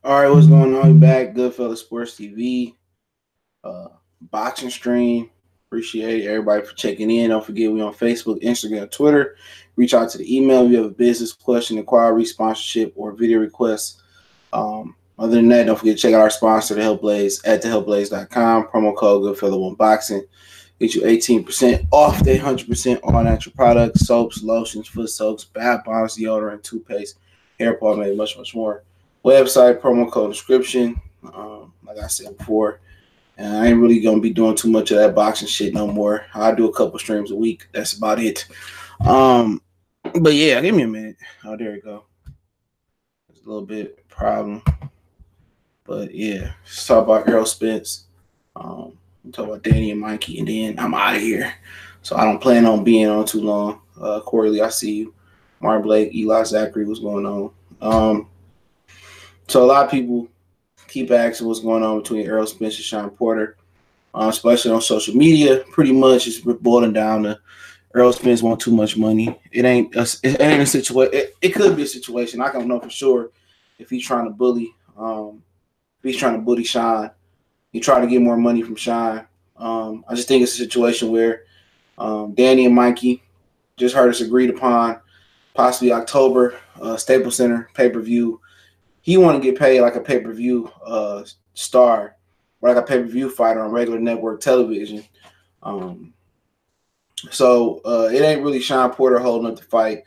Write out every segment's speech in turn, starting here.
All right, what's going on? We back. Goodfellas Sports TV, boxing stream. Appreciate everybody for checking in. Don't forget we on Facebook, Instagram, Twitter. Reach out to the email if you have a business question, inquiry, sponsorship, or video request. Other than that, don't forget to check out our sponsor, The Help Blaze, at thehelpblaze.com. Promo code Goodfellow1Boxing. Get you 18% off their 100% all natural products, soaps, lotions, foot soaks, bath bombs, deodorant, toothpaste, hair pomade, much, much more. Website, promo code description. Like I said before, and I ain't really gonna be doing too much of that boxing shit no more. I do a couple streams a week. That's about it. But yeah, give me a minute. Oh, there we go. There's a little bit problem, but yeah, let's talk about Errol Spence. We'll talk about Danny and Mikey, and then I'm out of here. So I don't plan on being on too long. Corley, I see you. Mark Blake, Eli Zachary, what's going on? So a lot of people keep asking what's going on between Errol Spence and Sean Porter, especially on social media. Pretty much it's boiling down to Errol Spence want too much money. It ain't a situation. It could be a situation. I don't know for sure if he's trying to bully. If he's trying to bully Sean, he trying to get more money from Sean. I just think it's a situation where Danny and Mikey just heard us agreed upon possibly October Staples Center pay-per-view. He want to get paid like a pay-per-view star or like a pay-per-view fighter on regular network television. So it ain't really Sean Porter holding up the fight.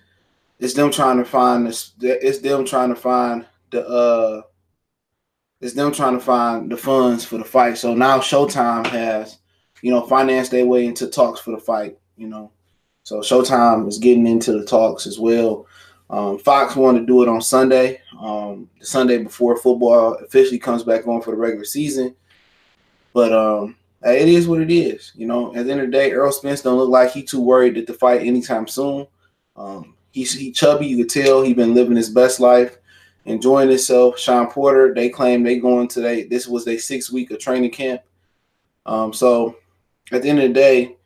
It's them trying to find this. It's them trying to find the. It's them trying to find the funds for the fight. So now Showtime has, financed their way into talks for the fight. So Showtime is getting into the talks as well. Fox wanted to do it on Sunday, the Sunday before football officially comes back on for the regular season. But it is what it is. At the end of the day, Errol Spence don't look like he too worried to fight anytime soon. He chubby. You could tell he been living his best life, enjoying himself. Sean Porter, they claim they going to this was their 6 week of training camp. So at the end of the day,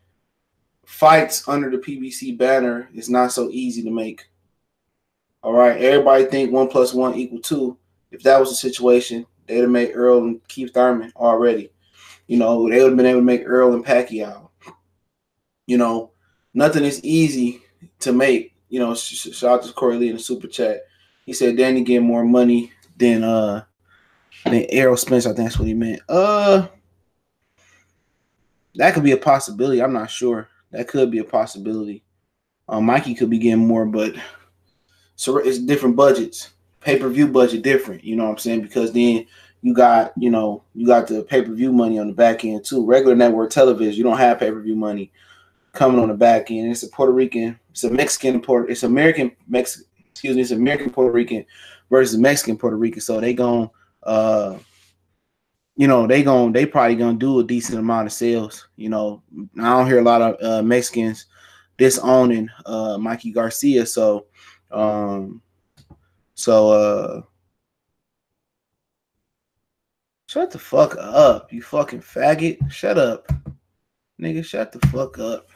fights under the PBC banner is not so easy to make. All right, everybody think 1 + 1 = 2. If that was the situation, they'd have made Errol and Keith Thurman already. They would have been able to make Errol and Pacquiao. Nothing is easy to make. Shout out to Corey Lee in the super chat. He said Danny getting more money than Errol Spence. I think that's what he meant. That could be a possibility. I'm not sure. That could be a possibility. Mikey could be getting more, but so it's different budgets. Pay-per-view budget different. You know what I'm saying? Because then you got the pay-per-view money on the back end too. Regular network television, you don't have pay-per-view money coming on the back end. It's a Puerto Rican, it's American Puerto Rican versus Mexican Puerto Rican. So they probably gonna do a decent amount of sales. I don't hear a lot of Mexicans disowning Mikey Garcia. So shut the fuck up, you fucking faggot. Shut up. Nigga, shut the fuck up.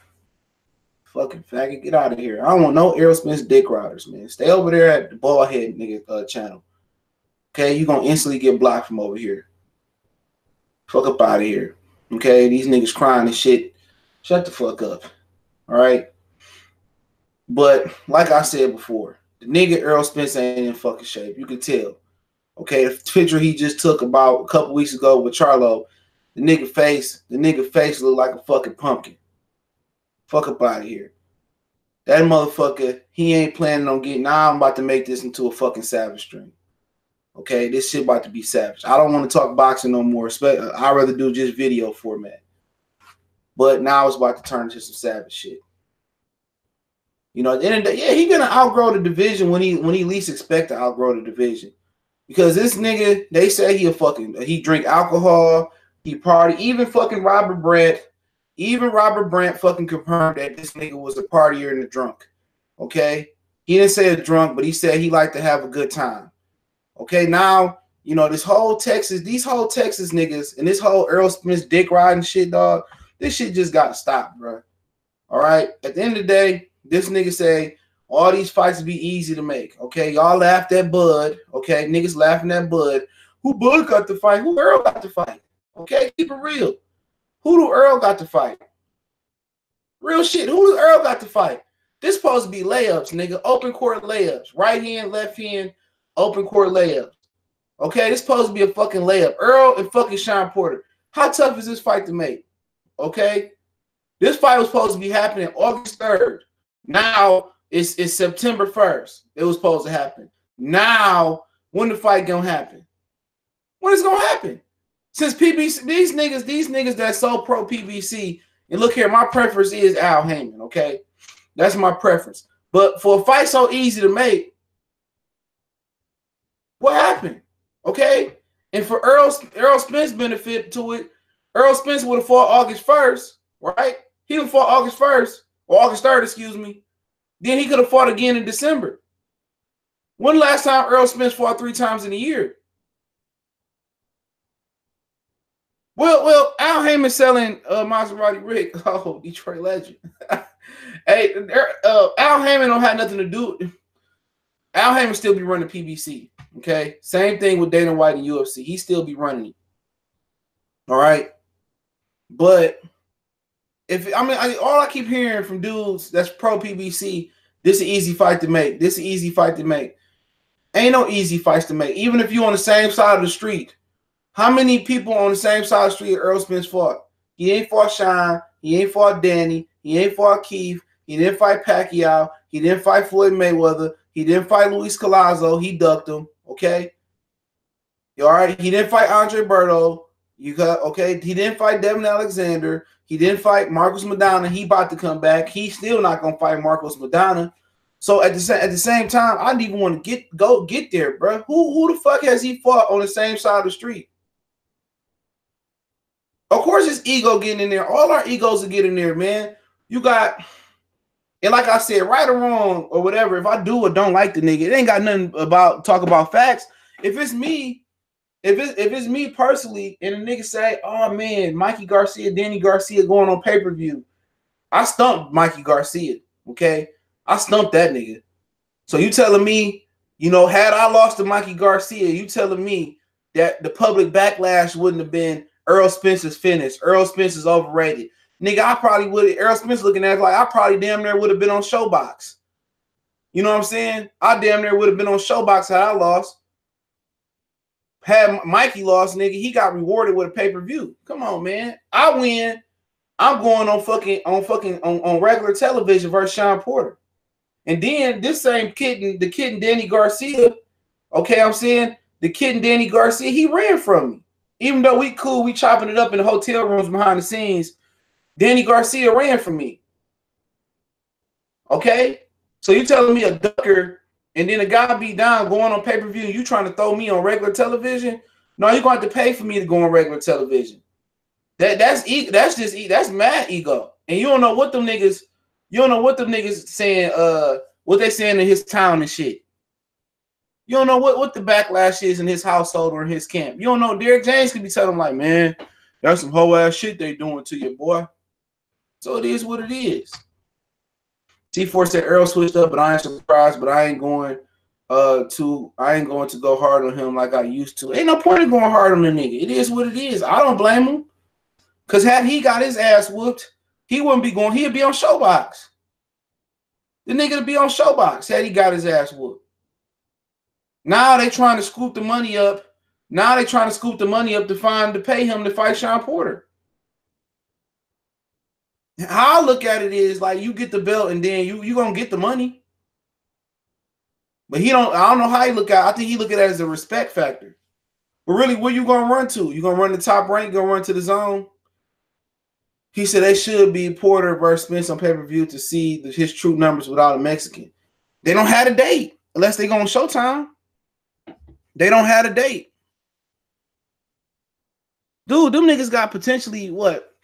Fucking faggot, get out of here. I don't want no Errol Spence dick riders, man. Stay over there at the Ballhead nigga channel. Okay, you gonna instantly get blocked from over here. Fuck up out of here. Okay, these niggas crying and shit. Shut the fuck up. All right. But like I said before, the nigga Errol Spence ain't in fucking shape. You can tell. Okay, the picture he just took about a couple weeks ago with Charlo, the nigga face looked like a fucking pumpkin. Fuck up out of here. That motherfucker, he ain't planning on getting. Now I'm about to make this into a fucking savage stream. Okay, this shit about to be savage. I don't want to talk boxing no more. I'd rather do just video format. But now it's about to turn into some savage shit. At the end of the day, yeah, he gonna outgrow the division when he least expect to outgrow the division. Because this nigga, they say he drink alcohol, he party. Even Robert Brandt fucking confirmed that this nigga was a partier and a drunk. Okay? He didn't say a drunk, but he said he liked to have a good time. Okay, now, these whole Texas niggas and this whole Errol Spence dick riding shit, dog, this shit just got to stop, bro. All right? At the end of the day, this nigga say all these fights be easy to make. Okay, y'all laughed at Bud. Okay, niggas laughing at Bud. Who Bud got to fight? Who Earl got to fight? Okay, keep it real. Who do Earl got to fight? Real shit. Who does Earl got to fight? This supposed to be layups, nigga. Open court layups. Right hand, left hand, open court layups. Okay, this supposed to be a fucking layup. Earl and fucking Sean Porter. How tough is this fight to make? Okay? This fight was supposed to be happening August 3rd. Now it's September 1st. It was supposed to happen. Now, when the fight gonna happen? When it's gonna happen? Since PBC, these niggas that's so pro PBC, and look here, my preference is Al Heyman, okay? That's my preference. But for a fight so easy to make, what happened? Okay? And for Errol Spence benefit to it, Errol Spence would have fought August 1st, right? He would have fought August 1st, or August 3rd, excuse me. Then he could have fought again in December. When last time Errol Spence fought 3 times in a year? Well, Al Heyman selling Maserati Rick. Oh, Detroit legend. Hey, Al Heyman don't have nothing to do. Al Heyman still be running PBC. Okay, same thing with Dana White and UFC. He still be running it. All right, but all I keep hearing from dudes that's pro PBC, this is an easy fight to make. This is an easy fight to make. Ain't no easy fights to make. Even if you're on the same side of the street. How many people on the same side of the street Earl Spence fought? He ain't fought Sean. He ain't fought Danny. He ain't fought Heath. He didn't fight Pacquiao. He didn't fight Floyd Mayweather. He didn't fight Luis Collazo. He ducked him. Okay? You all right? He didn't fight Andre Berto. You got okay? He didn't fight Devin Alexander. He didn't fight Marcos Maidana. He about to come back. He's still not gonna fight Marcos Maidana. So at the same time, I didn't even want to get there, bro. Who the fuck has he fought on the same side of the street? Of course, his ego getting in there. All our egos are getting there, man. You got, and like I said, right or wrong or whatever, if I do or don't like the nigga, it ain't got nothing about talk about facts. If it's me, if it's me personally, and a nigga say, oh man, Mikey Garcia, Danny Garcia going on pay-per-view, I stumped Mikey Garcia, okay? I stumped that nigga. So you telling me, had I lost to Mikey Garcia, you telling me that the public backlash wouldn't have been Errol Spence is finished. Errol Spence is overrated. Nigga, I probably would have, Errol Spence looking at it like I probably damn near would have been on Showbox. You know what I'm saying? I damn near would have been on Showbox had I lost. Had Mikey lost, nigga, he got rewarded with a pay-per-view. Come on, man. I win. I'm going on regular television versus Sean Porter. And then this same kid, the kid and Danny Garcia, okay, I'm saying the kid and Danny Garcia, he ran from me. Even though we cool, we chopping it up in the hotel rooms behind the scenes, Danny Garcia ran from me. Okay? So you telling me a ducker and then a guy be down going on pay-per-view and you trying to throw me on regular television? No, you're going to have to pay for me to go on regular television. That's mad ego. And you don't know what them niggas saying, what they saying in his town and shit. You don't know what the backlash is in his household or in his camp. You don't know. Derrick James could be telling him like, man, that's some whole ass shit they doing to you, boy. So it is what it is. T4 said Earl switched up, but I ain't surprised. But I ain't going to go hard on him like I used to. Ain't no point in going hard on the nigga. It is what it is. I don't blame him. Cause had he got his ass whooped, he wouldn't be going. He'd be on Showbox. The nigga would be on Showbox had he got his ass whooped. Now they trying to scoop the money up. Now they trying to scoop the money up to pay him to fight Sean Porter. How I look at it is like you get the belt and then you gonna get the money. But I don't know how he look at it. I think he look at it as a respect factor. But really, where you gonna run to? You gonna run the top rank, gonna run to the zone? He said they should be Porter versus Spence on pay-per-view to see his true numbers without a Mexican. They don't have a date unless they go on Showtime. They don't have a date. Dude, them niggas got potentially what?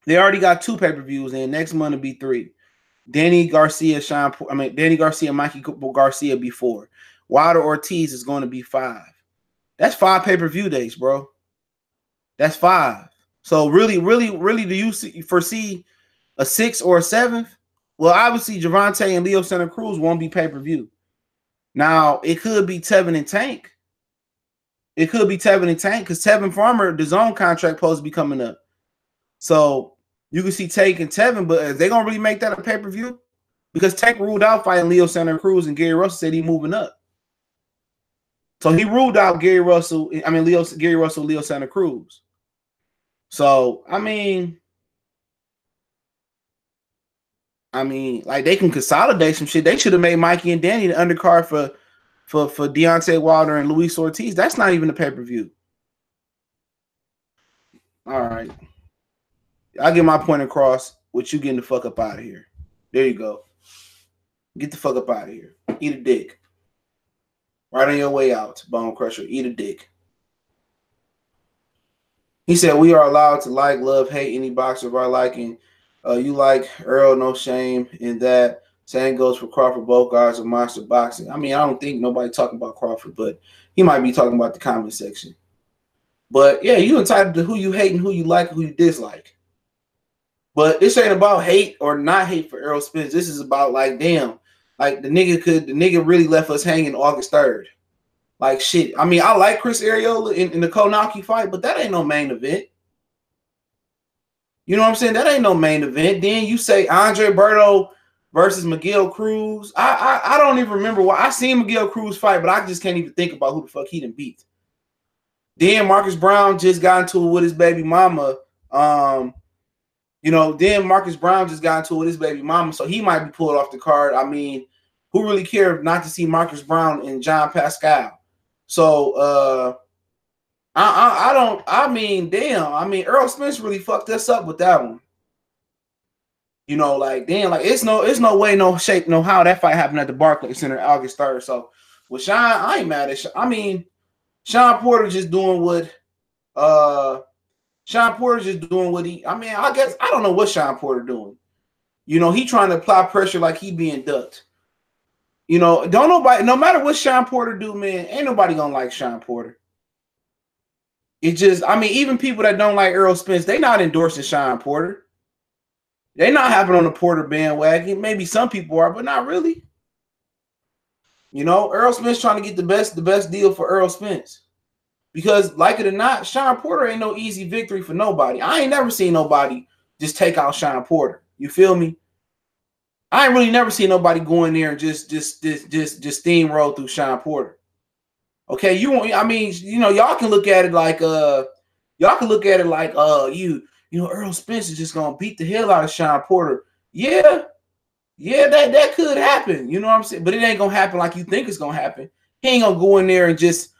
They already got 2 pay-per-views, and next month will be 3. Danny Garcia, Mikey Garcia be 4. Wilder Ortiz is going to be 5. That's 5 pay-per-view days, bro. That's 5. So really, do you foresee a 6th or a 7th? Well, obviously, Gervonta and Leo Santa Cruz won't be pay-per-view. Now, it could be Tevin and Tank. It could be Tevin and Tank because Tevin Farmer, the zone contract supposed to be coming up. So you can see Tank and Tevin, but are they gonna really make that a pay-per-view? Because Tank ruled out fighting Leo Santa Cruz, and Gary Russell said he's moving up. So he ruled out Gary Russell, Leo Santa Cruz. So I mean, like they can consolidate some shit. They should have made Mikey and Danny the undercard for Deontay Wilder and Luis Ortiz. That's not even a pay-per-view. All right. I get my point across with you getting the fuck up out of here. There you go. Get the fuck up out of here. Eat a dick. Right on your way out, Bone Crusher. Eat a dick. He said, we are allowed to like, love, hate any boxer of our liking. You like Errol, no shame in that. Same goes for Crawford. Both guys are monster boxing. I mean, I don't think nobody talking about Crawford, but he might be talking about the comment section. But yeah, you entitled to who you hate and who you like and who you dislike. But this ain't about hate or not hate for Errol Spence. This is about like, damn, like the nigga really left us hanging August 3rd. Like shit. I mean, I like Chris Arreola in the Konaki fight, but that ain't no main event. You know what I'm saying? That ain't no main event. Then you say Andre Berto versus Miguel Cruz. I don't even remember why. I seen Miguel Cruz fight, but I just can't even think about who the fuck he done beat. Then Marcus Brown just got into it with his baby mama. Then Marcus Brown just got into it with his baby mama, so he might be pulled off the card. I mean, who really cared not to see Marcus Brown and John Pascal? So Errol Spence really fucked us up with that one. It's no way, no shape, no how that fight happened at the Barclays Center August 3rd. So with Sean, I ain't mad at Sean. I mean, Sean Porter just doing what I guess I don't know what Sean Porter doing. He trying to apply pressure like he being ducked. No matter what Sean Porter do, man, ain't nobody gonna like Sean Porter. It just, even people that don't like Errol Spence, they not endorsing Sean Porter. They not having on the Porter bandwagon. Maybe some people are, but not really. Errol Spence trying to get the best deal for Errol Spence. Because, like it or not, Sean Porter ain't no easy victory for nobody. I ain't never seen nobody just take out Sean Porter. You feel me? I ain't really never seen nobody go in there and just steamroll through Sean Porter. Okay, y'all can look at it like Errol Spence is just gonna beat the hell out of Sean Porter. Yeah, that could happen. You know what I'm saying? But it ain't gonna happen like you think it's gonna happen. He ain't gonna go in there and just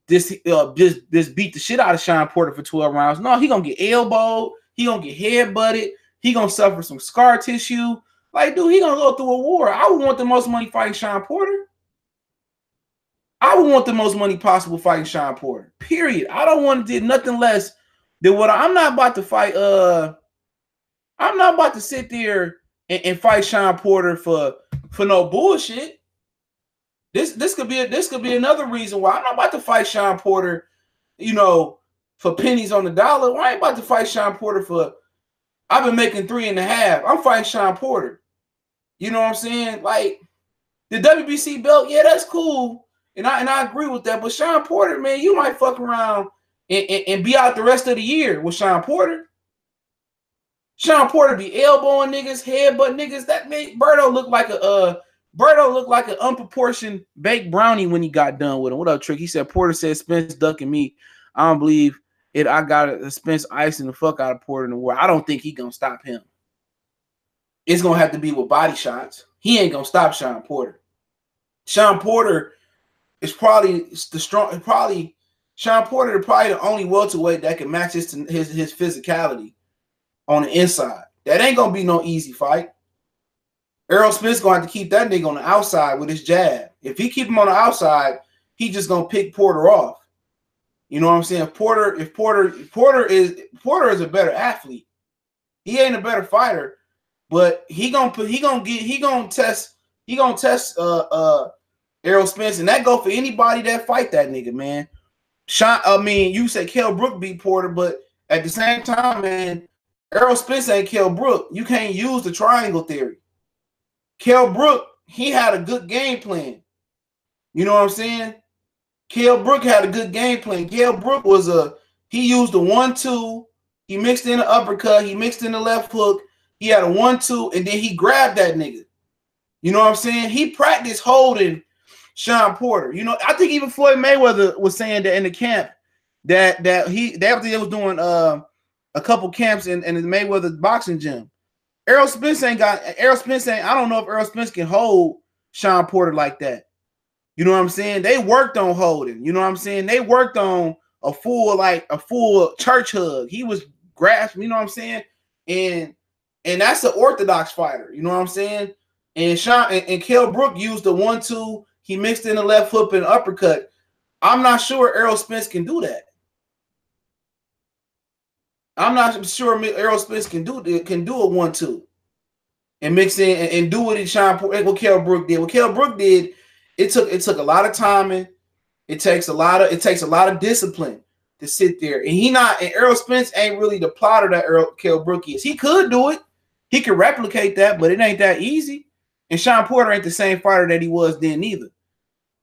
beat the shit out of Sean Porter for 12 rounds. No, he gonna get elbowed. He gonna get headbutted. He gonna suffer some scar tissue. Like, dude, he gonna go through a war. I would want the most money fighting Sean Porter. I would want the most money possible fighting Sean Porter. Period. I don't want to do nothing less than what I'm not about to fight. I'm not about to sit there and fight Sean Porter for no bullshit. This could be another reason why I'm not about to fight Sean Porter, for pennies on the dollar. Why I ain't about to fight Sean Porter for? I've been making 3.5. I'm fighting Sean Porter. You know what I'm saying? Like the WBC belt, yeah, that's cool, and I agree with that. But Sean Porter, man, you might fuck around and be out the rest of the year with Sean Porter. Sean Porter be elbowing niggas, headbutt niggas. That made Berto look like an unproportioned baked brownie when he got done with him. What up, Trick? He said Porter said Spence ducking me. I don't believe it. I got a Spence icing the fuck out of Porter in the war. I don't think he gonna stop him. It's gonna have to be with body shots. He ain't gonna stop Sean Porter. Sean Porter is probably the strong. Sean Porter is probably the only welterweight that can match his physicality on the inside. That ain't gonna be no easy fight. Errol Spence gonna have to keep that nigga on the outside with his jab. If he keep him on the outside, he just gonna pick Porter off. You know what I'm saying? Porter is a better athlete. He ain't a better fighter, but he gonna test Errol Spence, and that go for anybody that fight that nigga, man. You say Kell Brook beat Porter, but at the same time, man, Errol Spence ain't Kell Brook. You can't use the triangle theory. Kell Brook, he had a good game plan. You know what I'm saying? Kell Brook had a good game plan. Kell Brook he used the 1-2. He mixed in the uppercut. He mixed in the left hook. He had a 1-2, and then he grabbed that nigga. You know what I'm saying? He practiced holding Sean Porter. You know, I think even Floyd Mayweather was saying that in the camp that they was doing a couple camps in the Mayweather boxing gym. Errol Spence ain't. I don't know if Errol Spence can hold Sean Porter like that. You know what I'm saying? They worked on holding. You know what I'm saying? They worked on a full church hug. He was grasping. You know what I'm saying? And that's an orthodox fighter. You know what I'm saying? And Kell Brook used the 1-2. He mixed in the left hook and uppercut. I'm not sure Errol Spence can do that. I'm not sure Errol Spence can do a 1-2 and mix in and do what Kell Brook did. What Kell Brook did, it took a lot of timing. It takes a lot of discipline to sit there. And Errol Spence ain't really the plotter that Kell Brook is. He could do it. He could replicate that, but it ain't that easy. And Sean Porter ain't the same fighter that he was then either.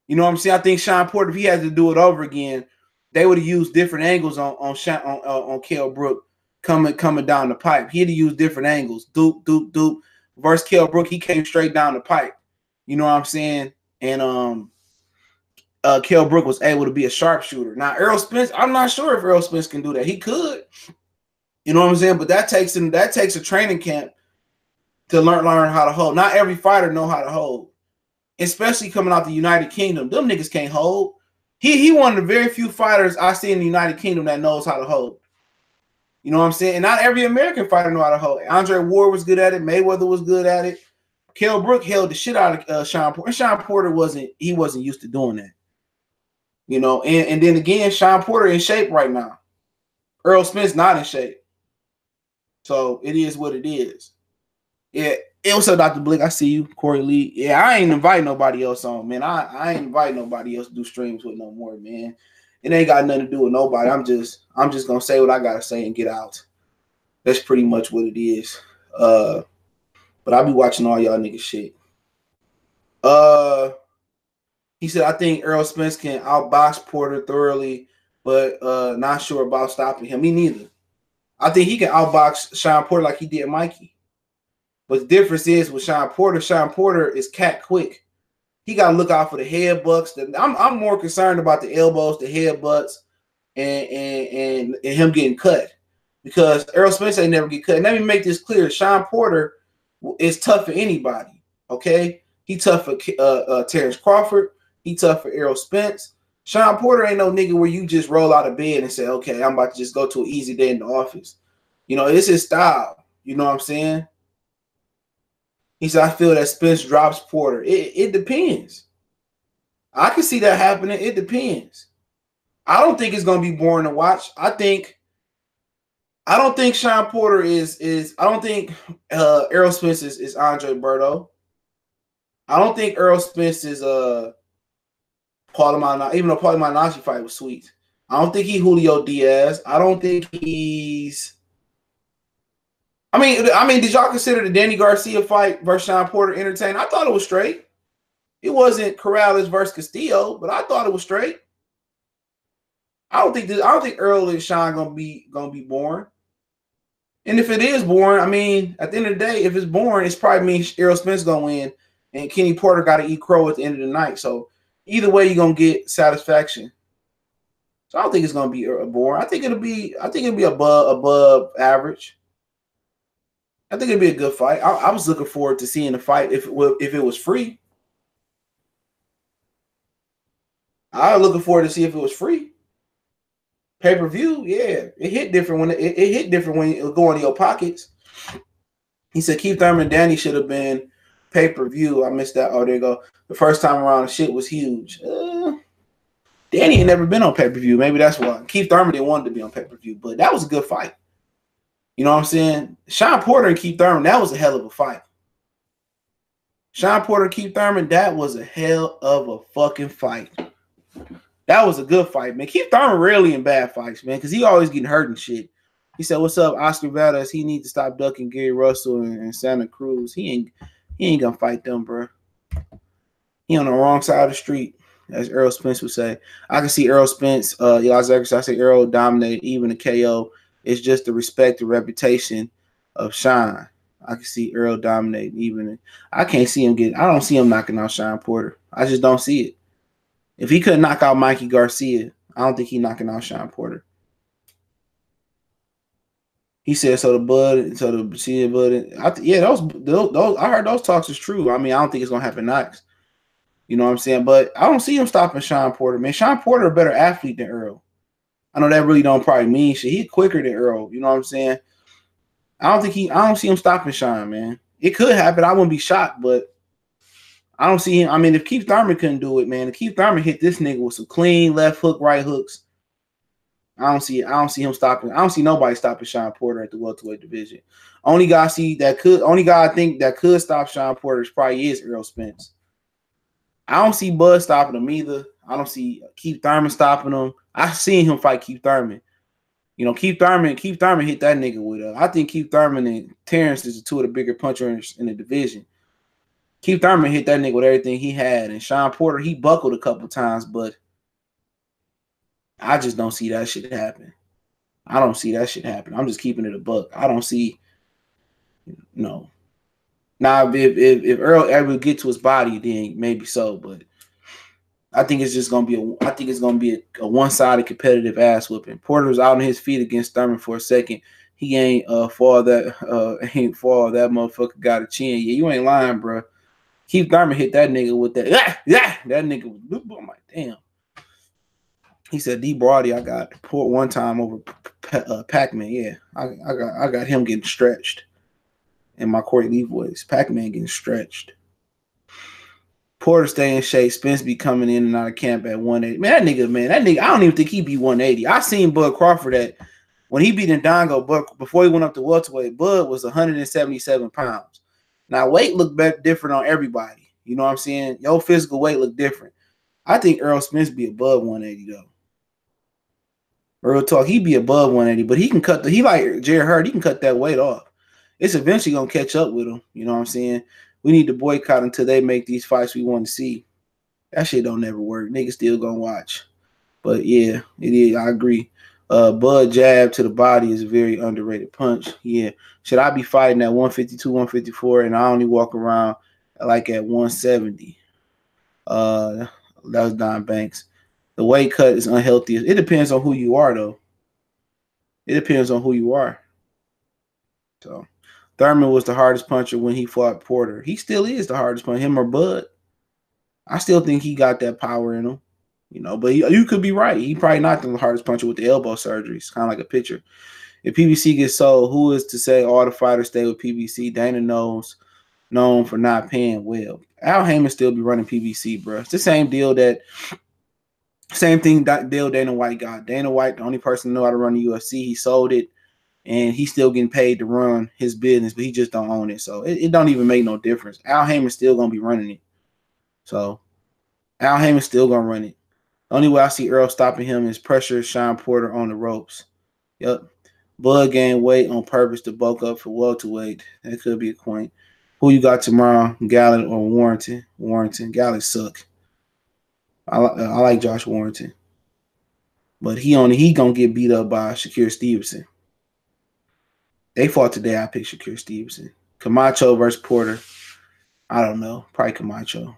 You know what I'm saying? I think Sean Porter, if he had to do it over again, they would have used different angles on Kell Brook coming down the pipe. He'd have used different angles. Doop, doop, doop. Versus Kell Brook, he came straight down the pipe. You know what I'm saying? And Kell Brook was able to be a sharpshooter. Now, Errol Spence, I'm not sure if Errol Spence can do that. He could. You know what I'm saying? But that takes a training camp to learn how to hold. Not every fighter know how to hold. Especially coming out the United Kingdom. Them niggas can't hold. He one of the very few fighters I see in the United Kingdom that knows how to hold. You know what I'm saying? And not every American fighter know how to hold. Andre Ward was good at it. Mayweather was good at it. Kell Brook held the shit out of Sean Porter. And Sean Porter wasn't used to doing that. You know, and then again, Sean Porter in shape right now. Errol Spence not in shape. So it is what it is. Yeah. Hey, what's up, Dr. Blick? I see you, Corey Lee. Yeah, I ain't invite nobody else on, man. I ain't invite nobody else to do streams with no more, man. It ain't got nothing to do with nobody. I'm just gonna say what I gotta say and get out. That's pretty much what it is. But I'll be watching all y'all niggas shit. He said, I think Errol Spence can outbox Porter thoroughly, but not sure about stopping him. Me neither. I think he can outbox Sean Porter like he did Mikey. But the difference is with Sean Porter is cat quick. He got to look out for the headbutts. I'm more concerned about the elbows, the headbutts, and him getting cut. Because Errol Spence ain't never get cut. And let me make this clear. Sean Porter is tough for anybody, okay? He tough for Terrence Crawford. He tough for Errol Spence. Sean Porter ain't no nigga where you just roll out of bed and say, okay, I'm about to just go to an easy day in the office. You know, it's his style. You know what I'm saying? He said, I feel that Spence drops Porter. It depends. I can see that happening. It depends. I don't think it's going to be boring to watch. I don't think Sean Porter I don't think Errol Spence is Andre Berto. I don't think Errol Spence is Paulie Malignaggi, even though Paulie Malignaggi fight was sweet. I don't think he's Julio Diaz. I don't think he's I mean, did y'all consider the Danny Garcia fight versus Sean Porter entertaining? I thought it was straight. It wasn't Corrales versus Castillo, but I thought it was straight. I don't think Earl and Sean gonna be boring. And if it is boring, I mean, at the end of the day, if it's boring, it's probably means Errol Spence gonna win, and Kenny Porter got to eat crow at the end of the night. So either way, you're gonna get satisfaction. So I don't think it's gonna be boring. I think it'll be above average. I think it'd be a good fight. I was looking forward to seeing the fight if it was free. I was looking forward to see if it was free. Pay-per-view, yeah. It hit different when it hit different when it go into your pockets. He said Keith Thurman and Danny should have been pay-per-view. I missed that. Oh, there you go. The first time around, the shit was huge. Danny had never been on pay-per-view. Maybe that's why. Keith Thurman didn't want to be on pay-per-view, but that was a good fight. You know what I'm saying? Sean Porter and Keith Thurman, that was a hell of a fight. Sean Porter and Keith Thurman, that was a hell of a fucking fight. That was a good fight, man. Keith Thurman rarely in bad fights, man, because he always getting hurt and shit. He said, what's up, Oscar Valdez? He needs to stop ducking Gary Russell and Santa Cruz. He ain't gonna fight them, bro. He on the wrong side of the street. as Errol Spence would say. I can see Errol Spence, Eli Zachary, I say Errol dominate even a KO. It's just the respect, the reputation of Sean. I can see Errol dominate even. I can't see him I don't see him knocking out Sean Porter. I just don't see it. If he couldn't knock out Mikey Garcia, I don't think he's knocking out Sean Porter. He said, "So the Bud, so the Garcia Bud." Yeah, those. I heard those talks is true. I mean, I don't think it's gonna happen next. You know what I'm saying? But I don't see him stopping Sean Porter, man. Sean Porter a better athlete than Errol. I know that really don't probably mean shit. He's quicker than Errol. You know what I'm saying? I don't see him stopping Sean, man. It could happen. I wouldn't be shocked, but I don't see him. I mean, if Keith Thurman couldn't do it, man, if Keith Thurman hit this nigga with some clean left hook, right hooks, I don't see him stopping. I don't see nobody stopping Sean Porter at the welterweight division. Only guy I think that could stop Sean Porter probably is Errol Spence. I don't see Bud stopping him either. I don't see Keith Thurman stopping him. I seen him fight Keith Thurman. You know, Keith Thurman hit that nigga with I think Keith Thurman and Terrence is the two of the bigger punchers in the division. Keith Thurman hit that nigga with everything he had, and Sean Porter, he buckled a couple times, but I just don't see that shit happen. I don't see that shit happen. I'm just keeping it a buck. I don't see, no. Now, if Errol ever get to his body, then maybe so, but I think it's just gonna be a one-sided competitive ass whooping. Porter was out on his feet against Thurman for a second. He ain't fall that motherfucker got a chin. Yeah, you ain't lying, bro. Keith Thurman hit that nigga with that. That nigga was. I'm like, damn. He said, D. Brody, I got Port one time over Pac-Man. Yeah, I got him getting stretched. In my Corey Lee voice, Pac-Man getting stretched. Porter stay in shape. Spence be coming in and out of camp at 180. Man, that nigga, I don't even think he be 180. I seen Bud Crawford when he beat Ndongo, but before he went up to welterweight, Bud was 177 pounds. Now, weight look different on everybody. You know what I'm saying? Your physical weight look different. I think Errol Spence be above 180, though. Real talk, he be above 180, but he can he like Jared Hurd, he can cut that weight off. It's eventually going to catch up with him. You know what I'm saying? We need to boycott until they make these fights we want to see. That shit don't never work. Niggas still going to watch. But, yeah, it is. I agree. Bud jab to the body is a very underrated punch. Yeah. Should I be fighting at 152, 154, and I only walk around like at 170? That was Don Banks. The weight cut is unhealthy. It depends on who you are, though. It depends on who you are. So, Thurman was the hardest puncher when he fought Porter. He still is the hardest puncher, him or Bud. I still think he got that power in him, you know. But you could be right. He probably not the hardest puncher with the elbow surgery. It's kind of like a pitcher. If PBC gets sold, who is to say all the fighters stay with PBC? Dana known for not paying well. Al Heyman still be running PBC, bro. It's the same deal Dana White got. Dana White, the only person who know how to run the UFC, he sold it. And he's still getting paid to run his business, but he just don't own it. So it don't even make no difference. Al Heyman's still going to be running it. So Al Heyman's still going to run it. The only way I see Errol stopping him is pressure Sean Porter on the ropes. Yep. Bud gained weight on purpose to bulk up for welterweight. That could be a point. Who you got tomorrow, Gallant or Warrington? Warrington. Gallant suck. I like Josh Warrington. But he going to get beat up by Shakur Stevenson. They fought today. I picked Shakur Stevenson. Camacho versus Porter. I don't know. Probably Camacho.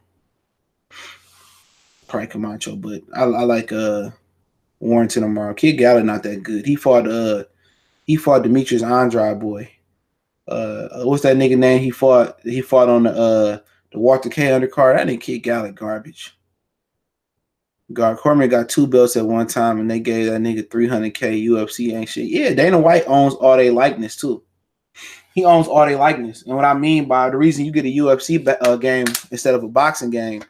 But I like Warrington tomorrow. Kid Gallant not that good. He fought Demetrius Andrade boy. What's that nigga name? He fought on the Walter K undercard. That nigga Kid Gallant garbage. Cormier got 2 belts at one time, and they gave that nigga $300K. UFC ain't shit. Yeah, Dana White owns all their likeness too. He owns all their likeness, and what I mean by the reason you get a UFC game instead of a boxing game,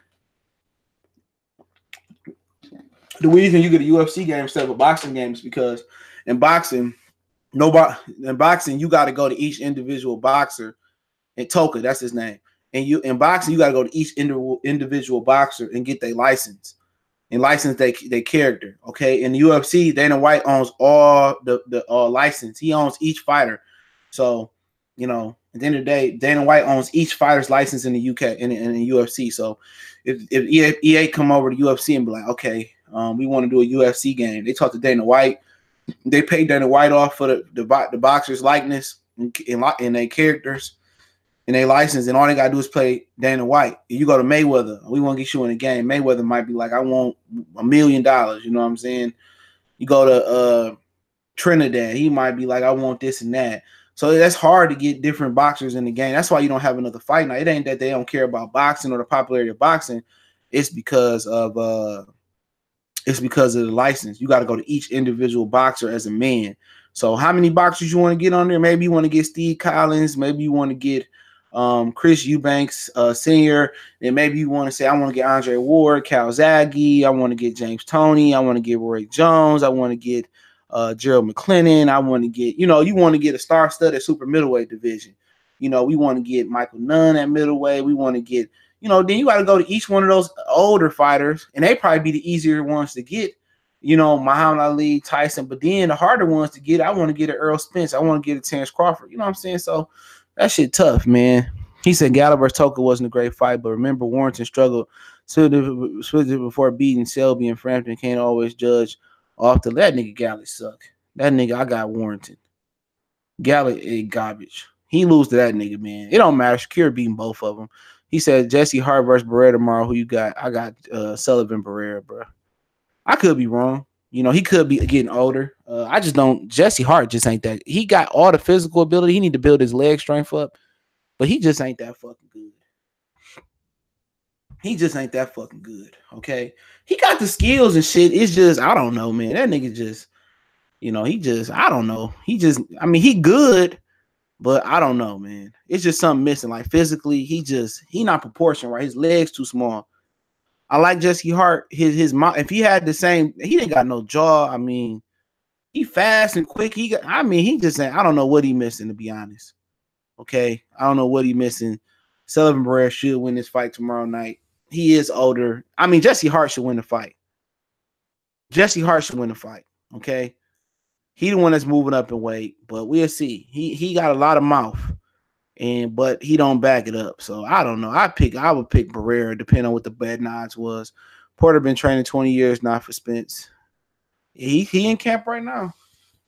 the reason you get a UFC game instead of a boxing game is because in boxing, you got to go to each individual boxer. And Toka, that's his name. And in boxing, you got to go to each individual boxer and get their license. And license their character, okay? In the UFC, Dana White owns all the license. He owns each fighter. So, you know, At the end of the day, Dana White owns each fighter's license in the UK in the UFC. So if EA come over to UFC and be like, okay, we want to do a UFC game, they talk to Dana White. They pay Dana White off for the boxer's likeness and their characters and their license, and all they gotta do is play Dana White. If you go to Mayweather, we want to get you in a game. Mayweather might be like, I want $1 million. You know what I'm saying? You go to Trinidad, he might be like, I want this and that. So that's hard to get different boxers in the game. That's why you don't have another fight night. It ain't that they don't care about boxing or the popularity of boxing. It's because of the license. You got to go to each individual boxer as a man. So how many boxers you want to get on there? Maybe you want to get Steve Collins. Maybe you want to get Chris Eubanks Sr. And maybe you want to say, I want to get Andre Ward, Calzaghe. I want to get James Toney. I want to get Roy Jones. I want to get Gerald McClellan. I want to get, you want to get a star-studded super middleweight division. We want to get Michael Nunn at middleweight. We want to get, then you got to go to each one of those older fighters, and they probably be the easier ones to get, Muhammad Ali, Tyson. But then the harder ones to get, I want to get an Errol Spence. I want to get a Terrence Crawford. You know what I'm saying? So that shit tough, man. He said Gallo vs. Toka wasn't a great fight, but remember Warrington struggled before beating Selby and Frampton. Can't always judge off that nigga Gallo suck. That nigga, I got Warrington. Gallo is garbage. He lose to that nigga, man. It don't matter. Shakir beating both of them. He said Jesse Hart versus Barrera tomorrow. Who you got? I got Sullivan Barrera, bro. I could be wrong. He could be getting older. I just don't. Jesse Hart just ain't that. He got all the physical ability. He need to build his leg strength up, but he just ain't that fucking good. He just ain't that fucking good. Okay, he got the skills and shit. It's just I don't know, man. That nigga just, I don't know. He good, but I don't know, man. It's just something missing. Like physically, he not proportioned right. His legs too small. I like Jesse Hart. His mouth. If he had the same, he didn't got no jaw. He fast and quick. He just ain't. I don't know what he missing, to be honest. Okay, I don't know what he missing. Sullivan Barrera should win this fight tomorrow night. He is older. Jesse Hart should win the fight. Jesse Hart should win the fight. Okay, he the one that's moving up in weight, but we'll see. He got a lot of mouth, but he don't back it up. So I don't know. I would pick Barrera depending on what the bad odds was. Porter been training 20 years now for Spence. He in camp right now.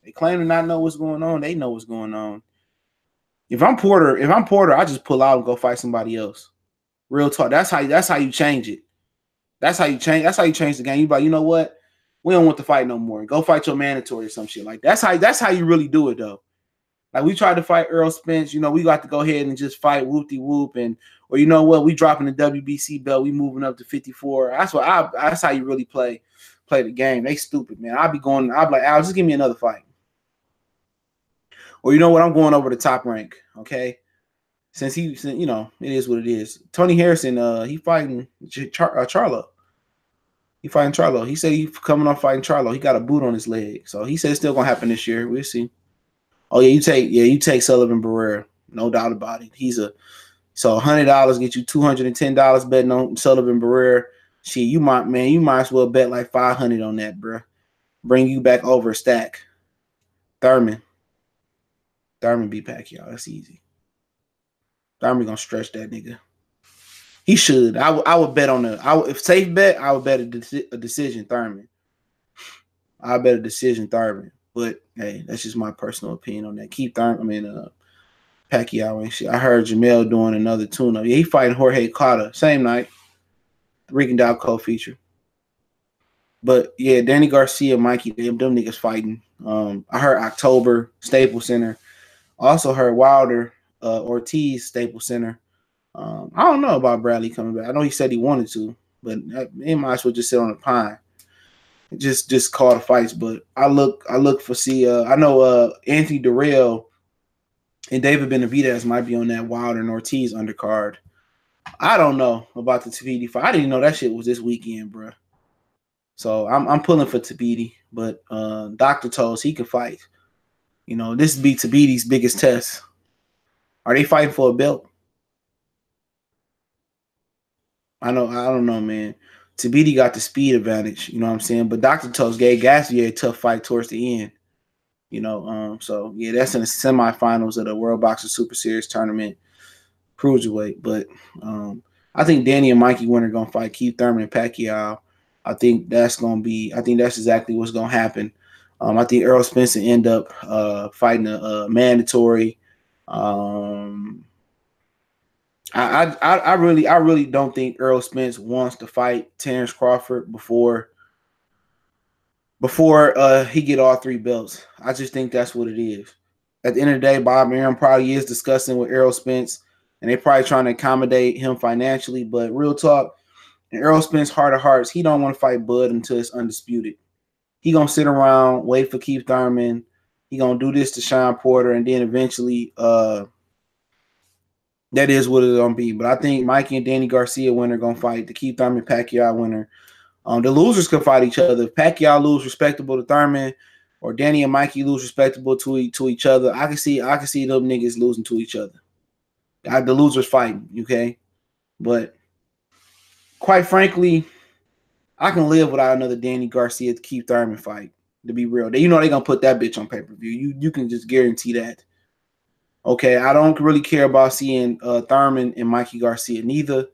They claim to not know what's going on. They know what's going on. If I'm Porter, I just pull out and go fight somebody else. Real talk. That's how you change it. That's how you change the game. You be like, you know what? We don't want to fight no more. Go fight your mandatory or some shit like that. That's how you really do it though. Like we tried to fight Errol Spence, we got to go ahead and just fight whoop-de-whoop, or you know what, we dropping the WBC belt, we moving up to 54. That's how you really play the game. They stupid, man. I'll be like, Al, just give me another fight. Or you know what, I'm going over the top rank, okay? Since it is what it is. Tony Harrison, he fighting Charlo. He fighting Charlo. He said he's coming off fighting Charlo. He got a boot on his leg. So he said it's still gonna happen this year. We'll see. Oh yeah, you take Sullivan Barrera, no doubt about it. So $100 get you $210 betting on Sullivan Barrera. Shit, you might as well bet like $500 on that, bro. Bring you back over a stack. Thurman beat Pacquiao. That's easy. Thurman gonna stretch that nigga. He should. I would bet on if safe bet, I would bet a decision Thurman. I bet a decision Thurman. But hey, that's just my personal opinion on that. Keep Thurman, Pacquiao and shit. I heard Jamel doing another tune-up. Yeah, he fighting Jorge Cota same night. Rican Dalco feature. But yeah, Danny Garcia, Mikey, them niggas fighting. I heard October, Staples Center. Also heard Wilder, Ortiz, Staples Center. I don't know about Bradley coming back. I know he said he wanted to, but he might as well just sit on the pine. Just call the fights. But I look for I know Anthony Durrell and David Benavidez might be on that Wilder and Ortiz undercard. I don't know about the Tabiti fight. I didn't know that shit was this weekend, bro. So I'm pulling for Tabiti, but Doctor told us he can fight. This be Tabiti's biggest test. Are they fighting for a belt? I don't know, man. Tabiti got the speed advantage, you know what I'm saying? But Dr. Toast gave Gassier a tough fight towards the end. So yeah, that's in the semifinals of the World Boxing Super Series tournament, cruiserweight. But I think Danny and Mikey Winter gonna fight Keith Thurman and Pacquiao. I think that's exactly what's gonna happen. I think Errol Spence will end up fighting a mandatory. I really don't think Errol Spence wants to fight Terrence Crawford before he get all 3 belts. I just think that's what it is. At the end of the day, Bob Arum probably is discussing with Errol Spence, and they're probably trying to accommodate him financially. But real talk, in Errol Spence heart of hearts, he don't want to fight Bud until it's undisputed. He gonna sit around, wait for Keith Thurman. He gonna do this to Sean Porter, and then eventually, that is what it's gonna be. But I think Mikey and Danny Garcia winner gonna fight the Keith Thurman Pacquiao winner. The losers could fight each other. If Pacquiao lose respectable to Thurman, or Danny and Mikey lose respectable to each other, I can see them niggas losing to each other. The losers fighting, okay? But quite frankly, I can live without another Danny Garcia Keith Thurman fight. To be real, they're gonna put that bitch on pay-per-view. You can just guarantee that. Okay, I don't really care about seeing Thurman and Mikey Garcia neither.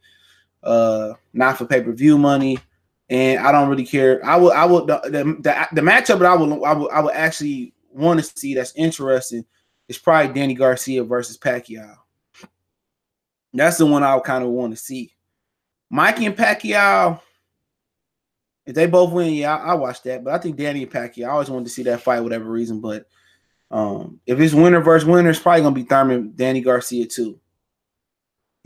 Not for pay-per-view money. And I don't really care. I would the matchup that I would actually want to see that's interesting is probably Danny Garcia versus Pacquiao. That's the one I would kind of want to see. Mikey and Pacquiao, if they both win, yeah, I watch that. But I think Danny and Pacquiao, I always wanted to see that fight, whatever reason. But if it's winner versus winner, it's probably gonna be Thurman, Danny Garcia too.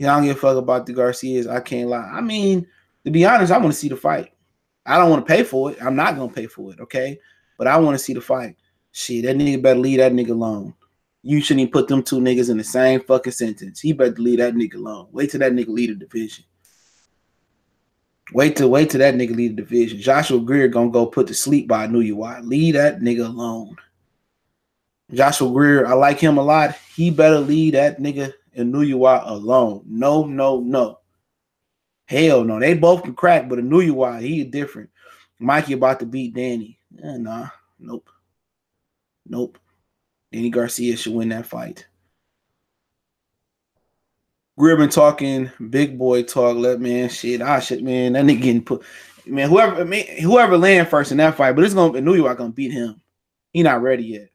I don't give a fuck about the Garcias. I can't lie. I mean, to be honest, I want to see the fight. I don't want to pay for it. I'm not going to pay for it, okay? But I want to see the fight. Shit, that nigga better leave that nigga alone. You shouldn't even put them 2 niggas in the same fucking sentence. He better leave that nigga alone. Wait till that nigga lead the division. Wait till that nigga lead the division. Joshua Greer going to go put to sleep by I knew you why. Leave that nigga alone. Joshua Greer, I like him a lot. He better leave that nigga in New York alone. No. Hell no. They both can crack, but Inouye, he different. Mikey about to beat Danny. Nah. Nope. Danny Garcia should win that fight. Greer been talking big boy talk. Man, that nigga getting put. Man, whoever land first in that fight, but Inouye gonna beat him. He not ready yet.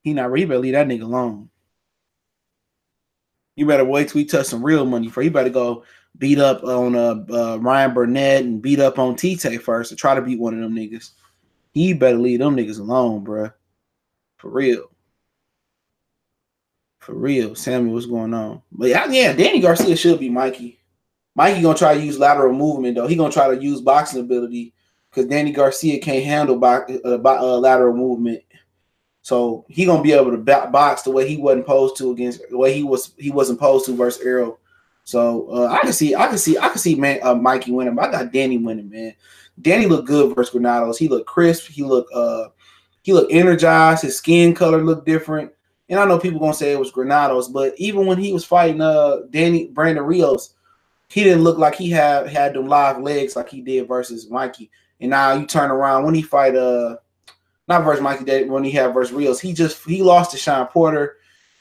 He not ready. He better leave that nigga alone. You better wait till he touch some real money for. He better go beat up on Ryan Burnett and beat up on Tite first to try to beat one of them niggas. He better leave them niggas alone, bruh. For real. Sammy, what's going on? But yeah, Danny Garcia should be Mikey. Mikey gonna try to use lateral movement though. He gonna try to use boxing ability because Danny Garcia can't handle lateral movement. So he gonna be able to box the way he wasn't posed to against the way he wasn't posed to versus Errol. So I can see Mikey winning, but I got Danny winning, man. Danny looked good versus Granados. He looked crisp. He looked energized. His skin color looked different. And I know people gonna say it was Granados, but even when he was fighting Brandon Rios, he didn't look like he had them live legs like he did versus Mikey. And now you turn around when he fight not versus Mikey, when he had versus Rios, he lost to Sean Porter.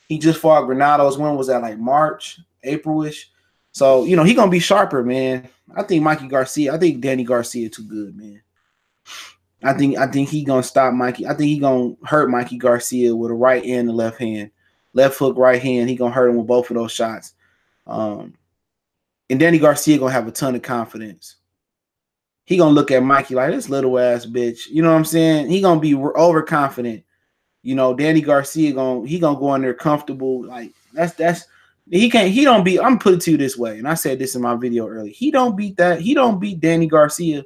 He just fought Granados. When was that? Like March, April-ish. So, he gonna be sharper, man. I think Danny Garcia too good, man. I think he gonna stop Mikey. I think he gonna hurt Mikey Garcia with a right and a left hand. Left hook, right hand. He gonna hurt him with both of those shots. And Danny Garcia gonna have a ton of confidence. He gonna look at Mikey like this little ass bitch. You know what I'm saying? He gonna be overconfident. Danny Garcia gonna go in there comfortable. Like he don't beat. I'm put it to you this way, and I said this in my video earlier. He don't beat Danny Garcia.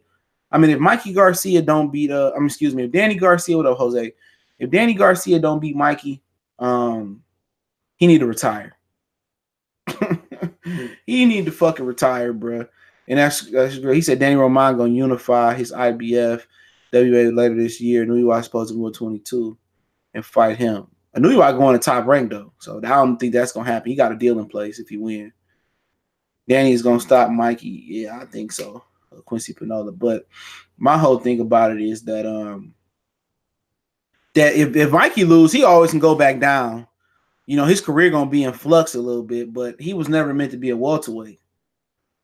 I mean, if Mikey Garcia don't beat if Danny Garcia, what up, Jose? If Danny Garcia don't beat Mikey, he need to retire. He need to fucking retire, bro. And that's great. He said Danny Roman gonna unify his IBF WA later this year. Inouye supposed to go 22 and fight him. Inouye going to top rank though, so I don't think that's gonna happen. He got a deal in place if he win. Danny's gonna stop Mikey. Yeah, I think so. Quincy Pinola. But my whole thing about it is that that if Mikey lose, he always can go back down. You know, his career gonna be in flux a little bit, but he was never meant to be a welterweight.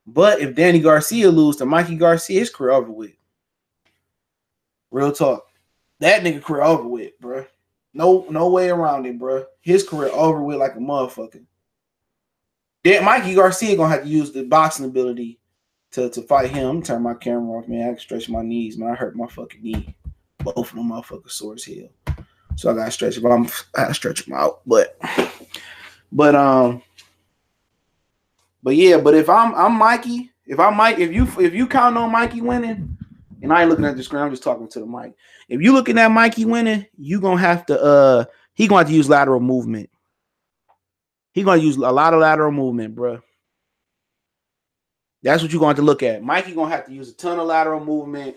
But if Danny Garcia lose to Mikey Garcia, his career over with. Real talk. That nigga career over with, bro. No way around it, bro. His career over with like a motherfucker. Then Mikey Garcia gonna have to use the boxing ability to fight him. Turn my camera off, man. I can stretch my knees, man. I hurt my fucking knee. Both of them motherfuckers sore as hell. So I gotta stretch them. I gotta stretch them out. But yeah, but if I'm Mikey, if you count on Mikey winning, and I ain't looking at the screen, I'm just talking to the mic. If you looking at Mikey winning, you gonna have to he gonna have to use lateral movement. He gonna use a lot of lateral movement, bro. That's what you're going to look at. Mikey gonna have to use a ton of lateral movement.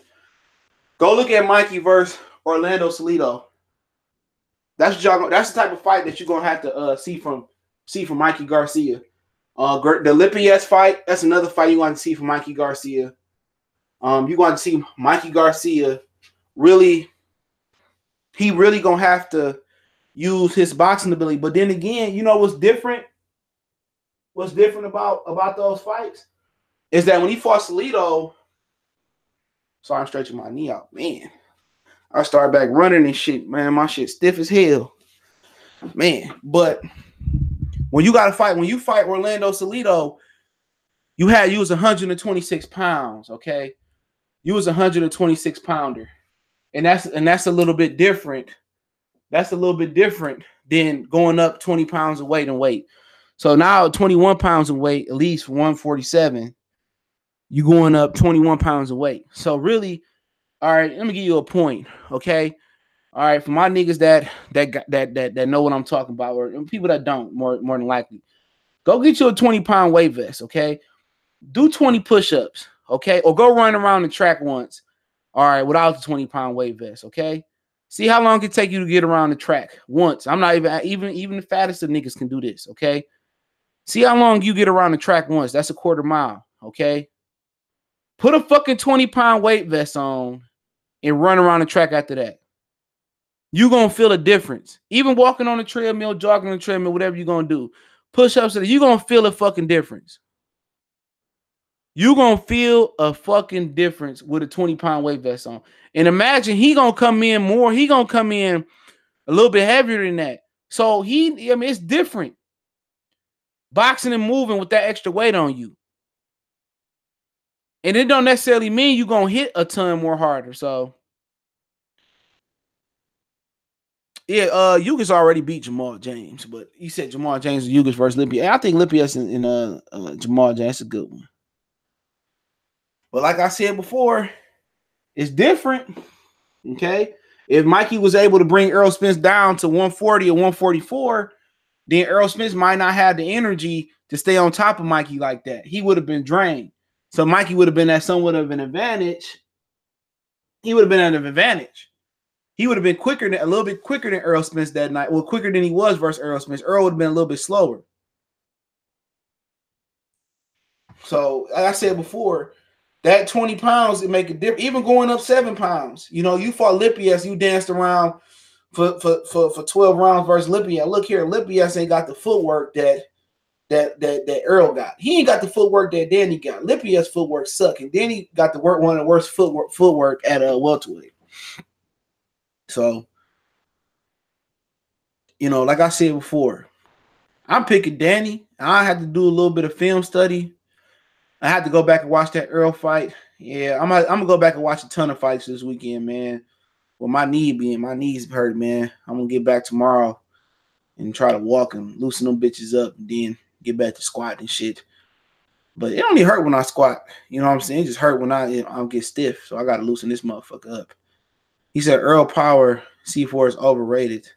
Go look at Mikey versus Orlando Salido. That's what y'all. That's the type of fight that you're gonna have to see from Mikey Garcia. The Lipias fight. That's another fight you're going to see from Mikey Garcia. You're going to see Mikey Garcia really. He really gonna have to use his boxing ability. But then again, you know what's different? What's different about those fights is that when he fought Salido. Sorry, I'm stretching my knee out, man. I started back running and shit, man. My shit stiff as hell, man. But when you fight Orlando Salido, you was 126 pounds, okay? You was 126 pounder, and that's a little bit different. That's a little bit different than going up 20 pounds of weight and weight. So now 21 pounds of weight, at least 147, you going up 21 pounds of weight. So really, all right, let me give you a point, okay? All right, for my niggas that know what I'm talking about, or people that don't, more than likely, go get you a 20-pound weight vest, okay? Do 20 push-ups, okay? Or go run around the track once, all right, without the 20-pound weight vest, okay? See how long it take you to get around the track once. I'm not even the fattest of niggas can do this, okay? See how long you get around the track once. That's a quarter mile, okay? Put a fucking 20-pound weight vest on and run around the track after that. You're going to feel a difference. Even walking on the treadmill, jogging on the treadmill, whatever you're going to do. Push-ups, you're going to feel a fucking difference. You're going to feel a fucking difference with a 20-pound weight vest on. And imagine he going to come in more. He going to come in a little bit heavier than that. So it's different. Boxing and moving with that extra weight on you. And it don't necessarily mean you're going to hit a ton more harder. So, yeah, Ugas already beat Jamal James. But you said Jamal James and Ugas versus Lipias. I think Lipias and Jamal James is a good one. But like I said before, it's different. Okay? If Mikey was able to bring Errol Spence down to 140 or 144, then Errol Spence might not have the energy to stay on top of Mikey like that. He would have been drained. So Mikey would have been at somewhat of an advantage. He would have been at an advantage. He would have been a little bit quicker than Errol Spence that night. Well, quicker than he was versus Errol Spence. Errol would have been a little bit slower. So, like I said before, that 20 pounds, it make a difference. Even going up 7 pounds. You know, you fought Lipias, you danced around for 12 rounds versus Lipias. Look here, Lipias ain't got the footwork that Errol got. He ain't got the footwork that Danny got. Lipias' footwork suck, and Danny got one of the worst footwork at welterweight. So, you know, like I said before, I'm picking Danny. I had to do a little bit of film study. I had to go back and watch that Errol fight. Yeah, I'm gonna go back and watch a ton of fights this weekend, man. Well, my knees hurt, man. I'm gonna get back tomorrow and try to walk and loosen them bitches up, and then get back to squat and shit. But it only hurt when I squat. You know what I'm saying? It just hurt when I get stiff. So I got to loosen this motherfucker up. He said Earl Power C4 is overrated,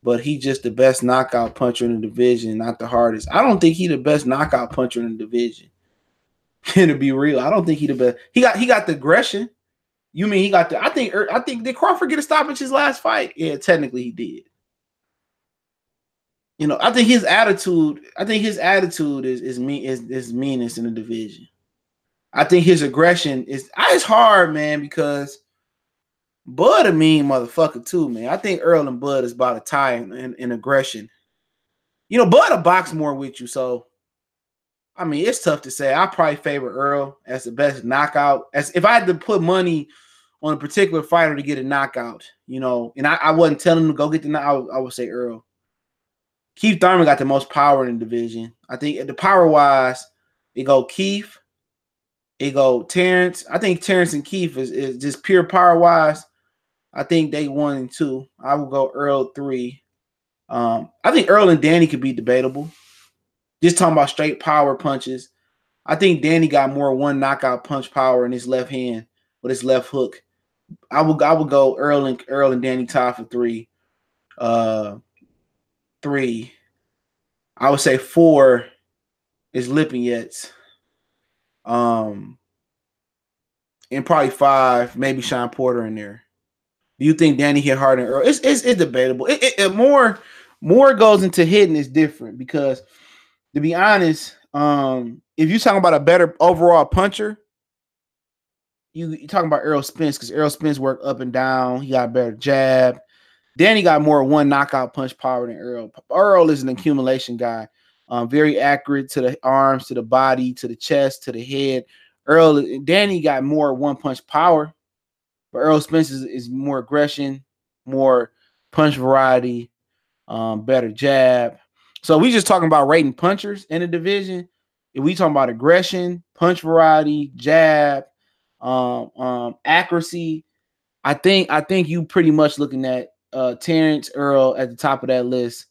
but he just the best knockout puncher in the division, not the hardest. I don't think he the best knockout puncher in the division. To be real, I don't think he the best. He got the aggression. You mean he got the? I think did Crawford get a stoppage his last fight? Yeah, technically he did. You know, I think his attitude is meanest in the division. I think his aggression is hard, man, because Bud a mean motherfucker too, man. I think Earl and Bud is about a tie in aggression. You know, Bud will box more with you, so I mean, it's tough to say. I probably favor Earl as the best knockout. As if I had to put money on a particular fighter to get a knockout, you know, and I wasn't telling him to go get the knockout, I would say Earl. Keith Thurman got the most power in the division. I think the power wise, it go Keith, it go Terrence. I think Terrence and Keith is just pure power wise. I think they 1 and 2. I will go Earl 3. I think Earl and Danny could be debatable. Just talking about straight power punches. I think Danny got more one knockout punch power in his left hand with his left hook. I would go Earl and Danny tie for 3. 3. I would say 4 is Lipinets. And probably 5, maybe Sean Porter in there. Do you think Danny hit harder than Earl? It's debatable. It more goes into hitting is different because, to be honest, if you're talking about a better overall puncher, you're talking about Errol Spence because Errol Spence worked up and down. He got a better jab. Danny got more one knockout punch power than Earl. Earl is an accumulation guy. Very accurate to the arms, to the body, to the chest, to the head. Danny got more one punch power, but Errol Spence is more aggression, more punch variety, better jab. So we just talking about rating punchers in the division. If we talking about aggression, punch variety, jab, accuracy, I think you pretty much looking at Terrence, Earl at the top of that list.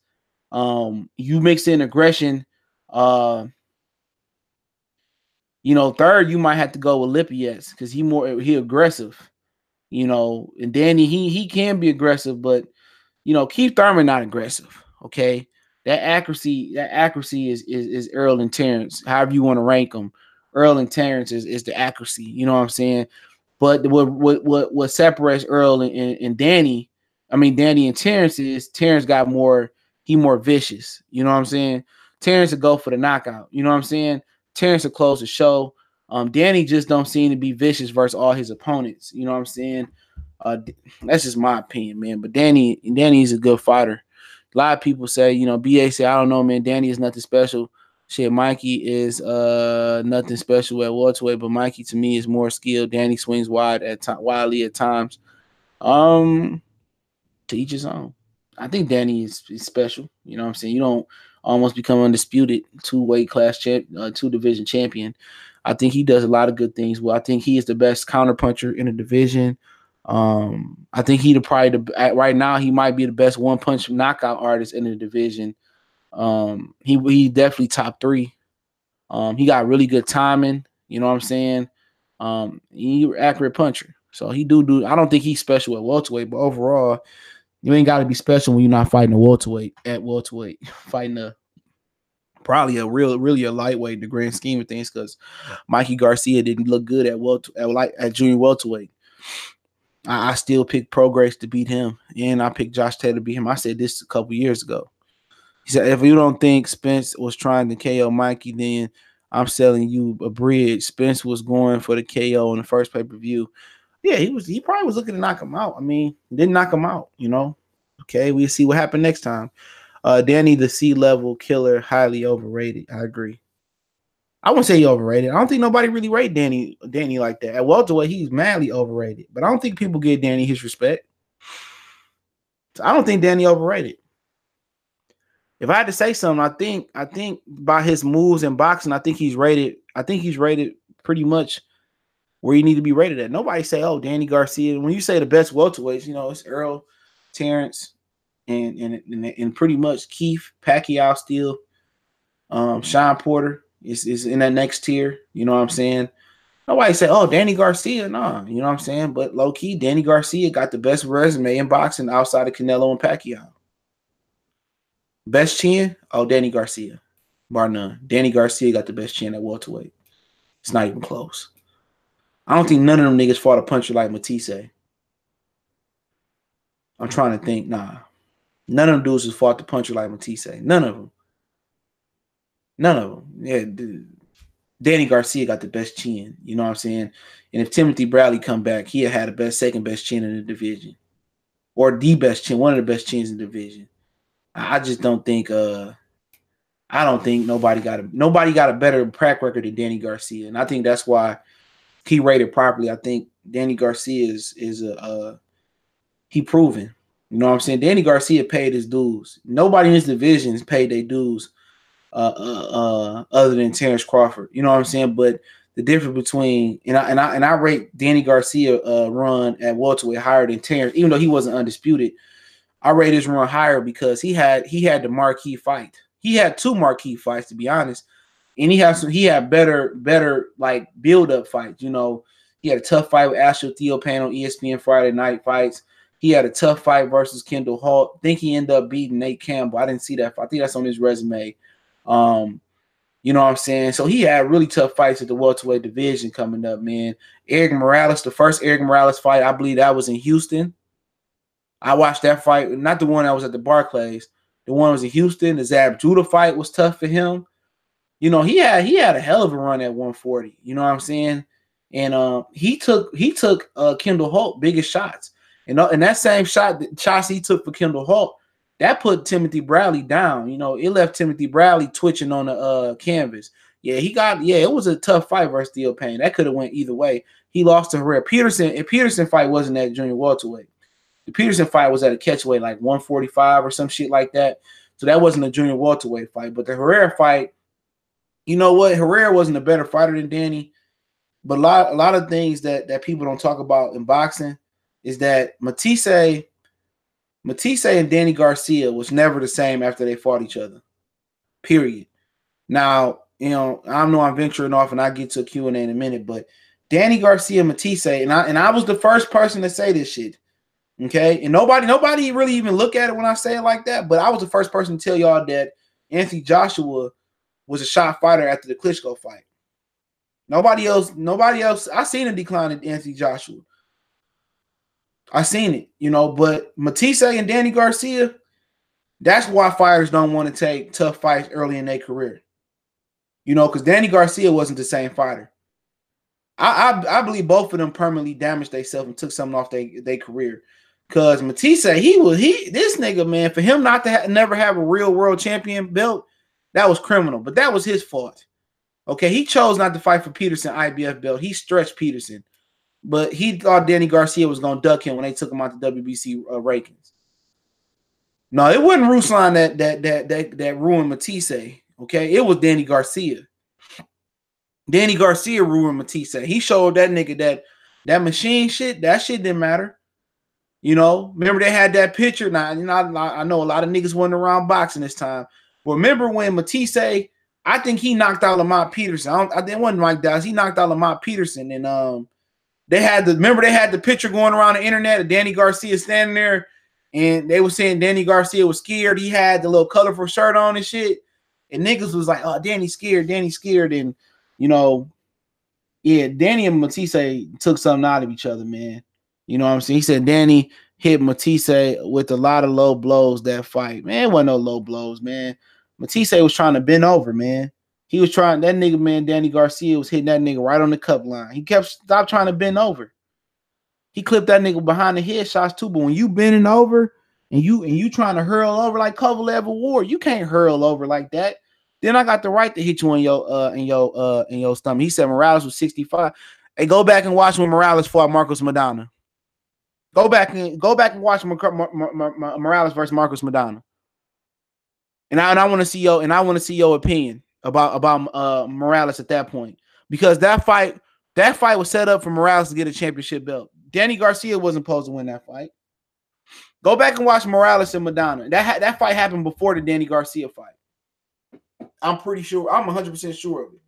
You mix in aggression, you know, third you might have to go with Lipinets because he aggressive, you know, and Danny he can be aggressive, but you know, Keith Thurman not aggressive. Okay, that accuracy is Earl and Terrence. However you want to rank them, Earl and Terrence is the accuracy. You know what I'm saying? But what separates Earl and Danny, I mean Danny and Terrence is Terrence got more. He more vicious. You know what I'm saying? Terrence will go for the knockout. You know what I'm saying? Terrence will close the show. Danny just don't seem to be vicious versus all his opponents. You know what I'm saying? That's just my opinion, man. But Danny's a good fighter. A lot of people say, you know, BA say, I don't know, man, Danny is nothing special. Shit, Mikey is nothing special at welterweight, but Mikey to me is more skilled. Danny swings wildly at times. To each his own. I think Danny is special. You know what I'm saying? You don't almost become undisputed 2 weight class 2 division champion. I think he does a lot of good things. Well, I think he is the best counterpuncher in the division. I think right now he might be the best one punch knockout artist in the division. He definitely top 3. He got really good timing. You know what I'm saying? He accurate puncher. So he do. I don't think he's special at welterweight, but overall, you ain't got to be special when you're not fighting a welterweight fighting probably really a lightweight in the grand scheme of things because Mikey Garcia didn't look good at junior welterweight. I still picked Prograis to beat him, and I picked Josh Taylor to beat him. I said this a couple years ago. He said, if you don't think Spence was trying to KO Mikey, then I'm selling you a bridge. Spence was going for the KO in the first pay-per-view. Yeah, he probably was looking to knock him out. I mean, didn't knock him out, you know. Okay, we'll see what happened next time. Danny, the C-level killer, highly overrated. I agree. I wouldn't say he overrated. I don't think nobody really rated Danny like that. At welterweight, he's madly overrated. But I don't think people give Danny his respect. So I don't think Danny overrated. If I had to say something, I think by his moves in boxing, I think he's rated pretty much where you need to be rated at. Nobody say, oh, Danny Garcia. When you say the best welterweights, you know, it's Errol, Terrence, and pretty much Keith, Pacquiao still. Sean Porter is in that next tier. You know what I'm saying? Nobody say, oh, Danny Garcia. Nah, you know what I'm saying? But low-key, Danny Garcia got the best resume in boxing outside of Canelo and Pacquiao. Best chin? Oh, Danny Garcia. Bar none. Danny Garcia got the best chin at welterweight. It's not even close. I don't think none of them niggas fought a puncher like Matthysse. I'm trying to think. Nah. None of them dudes has fought the puncher like Matthysse. None of them. Yeah, dude. Danny Garcia got the best chin. You know what I'm saying? And if Timothy Bradley come back, he had the second best chin in the division, or the best chin, one of the best chins in the division. I just don't think. I don't think nobody got a better track record than Danny Garcia, and I think that's why he rated properly. I think Danny Garcia is he proven. You know what I'm saying? Danny Garcia paid his dues. Nobody in his division has paid their dues other than Terrence Crawford. You know what I'm saying? But the difference between and I rate Danny Garcia run at welterweight higher than Terrence, even though he wasn't undisputed. I rate his run higher because he had the marquee fight. He had 2 marquee fights, to be honest, and he had better like build up fights. You know, he had a tough fight with Astro Theopan on ESPN Friday Night Fights. He had a tough fight versus Kendall Holt. I think he ended up beating Nate Campbell. I didn't see that. I think that's on his resume. You know what I'm saying? So he had really tough fights at the welterweight division coming up, man. Eric Morales, the first Eric Morales fight, I believe that was in Houston. I watched that fight, not the one that was at the Barclays. The one was in Houston. The Zab Judah fight was tough for him. You know, he had a hell of a run at 140. You know what I'm saying? And he took Kendall Holt biggest shots. And that same shots he took for Kendall Holt, that put Timothy Bradley down. You know, it left Timothy Bradley twitching on the canvas. It was a tough fight versus Theo Payne. That could have went either way. He lost to Herrera. Peterson fight wasn't at junior welterweight. The Peterson fight was at a catchweight, like 145 or some shit like that. So that wasn't a junior welterweight fight. But the Herrera fight, you know what? Herrera wasn't a better fighter than Danny. But a lot of things that people don't talk about in boxing is that Matthysse and Danny Garcia was never the same after they fought each other. Period. Now, you know, I know I'm venturing off and I'll get to a Q&A in a minute, but Danny Garcia and Matthysse, and I was the first person to say this shit. Okay, and nobody really even look at it when I say it like that, but I was the first person to tell y'all that Anthony Joshua was a shot fighter after the Klitschko fight. Nobody else. I seen a decline in Anthony Joshua. I seen it, you know, but Matthysse and Danny Garcia, that's why fighters don't want to take tough fights early in their career. You know, because Danny Garcia wasn't the same fighter. I believe both of them permanently damaged themselves and took something off their career. Because Matthysse, this nigga, man, for him not to never have a real world champion belt, that was criminal. But that was his fault. Okay, he chose not to fight for Peterson IBF belt. He stretched Peterson. But he thought Danny Garcia was going to duck him when they took him out the WBC rankings. No, it wasn't Ruslan that ruined Matthysse. Okay, it was Danny Garcia. Danny Garcia ruined Matthysse. He showed that nigga that machine shit, that shit didn't matter. You know, remember they had that picture. Now, you know, I know a lot of niggas wasn't around boxing this time. But remember when Matthysse, I think he knocked out Lamont Peterson. I didn't want Mike Dawes. He knocked out Lamont Peterson. And they had the picture going around the internet of Danny Garcia standing there. And they were saying Danny Garcia was scared. He had the little colorful shirt on and shit. And niggas was like, oh, Danny's scared. And, you know, yeah, Danny and Matthysse took something out of each other, man. You know what I'm saying? He said Danny hit Matthysse with a lot of low blows that fight. Man, it wasn't no low blows, man. Matthysse was trying to bend over, man. He was trying, that nigga, man, Danny Garcia was hitting that nigga right on the cup line. He kept stop trying to bend over. He clipped that nigga behind the head shots too, but when you bending over and you trying to hurl over like Kovalev or Ward, you can't hurl over like that. Then I got the right to hit you in your stomach. He said Morales was 65. Hey, go back and watch when Morales fought Marcos Maidana. Go back and watch Morales versus Marcos Maidana. And I want to see your opinion about Morales at that point, because that fight was set up for Morales to get a championship belt. Danny Garcia wasn't supposed to win that fight. Go back and watch Morales and Maidana. That fight happened before the Danny Garcia fight. I'm pretty sure. I'm 100% sure of it.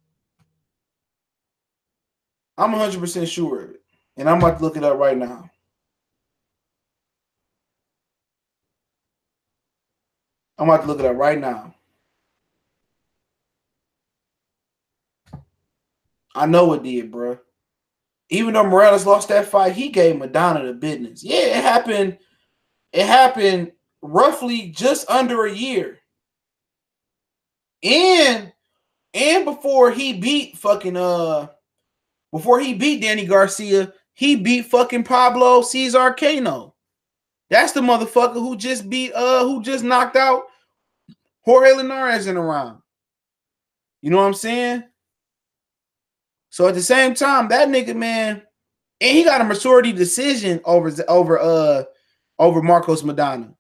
I'm 100% sure of it. And I'm about to look it up right now. I'm about to look it up right now. I know it did, bro. Even though Morales lost that fight, he gave Maidana the business. Yeah, it happened. It happened roughly just under a year. And And before he beat Danny Garcia, he beat fucking Pablo Cesar Cano. That's the motherfucker who just knocked out Jorge Linares in a round. You know what I'm saying? So at the same time, that nigga, man, and he got a majority decision over Marcos Maidana.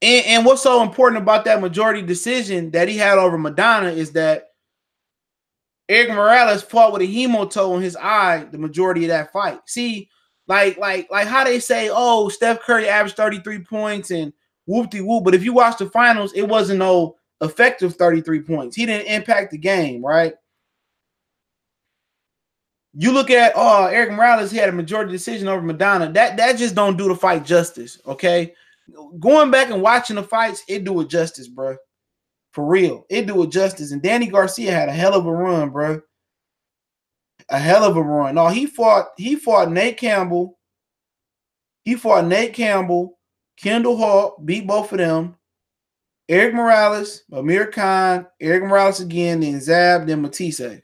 And what's so important about that majority decision that he had over Maidana is that Eric Morales fought with a hemoto in his eye the majority of that fight. See, like how they say, oh, Steph Curry averaged 33 points and whoop-de-whoop. But if you watch the finals, it wasn't no effective 33 points. He didn't impact the game, right? You look at Eric Morales, he had a majority decision over Maidana. That just don't do the fight justice, okay? Going back and watching the fights, it do it justice, bro. For real. It do it justice. And Danny Garcia had a hell of a run, bro. A hell of a run. No, he fought Nate Campbell. He fought Nate Campbell, Kendall Hall, beat both of them. Eric Morales, Amir Khan, Eric Morales again, then Zab, then Matthysse.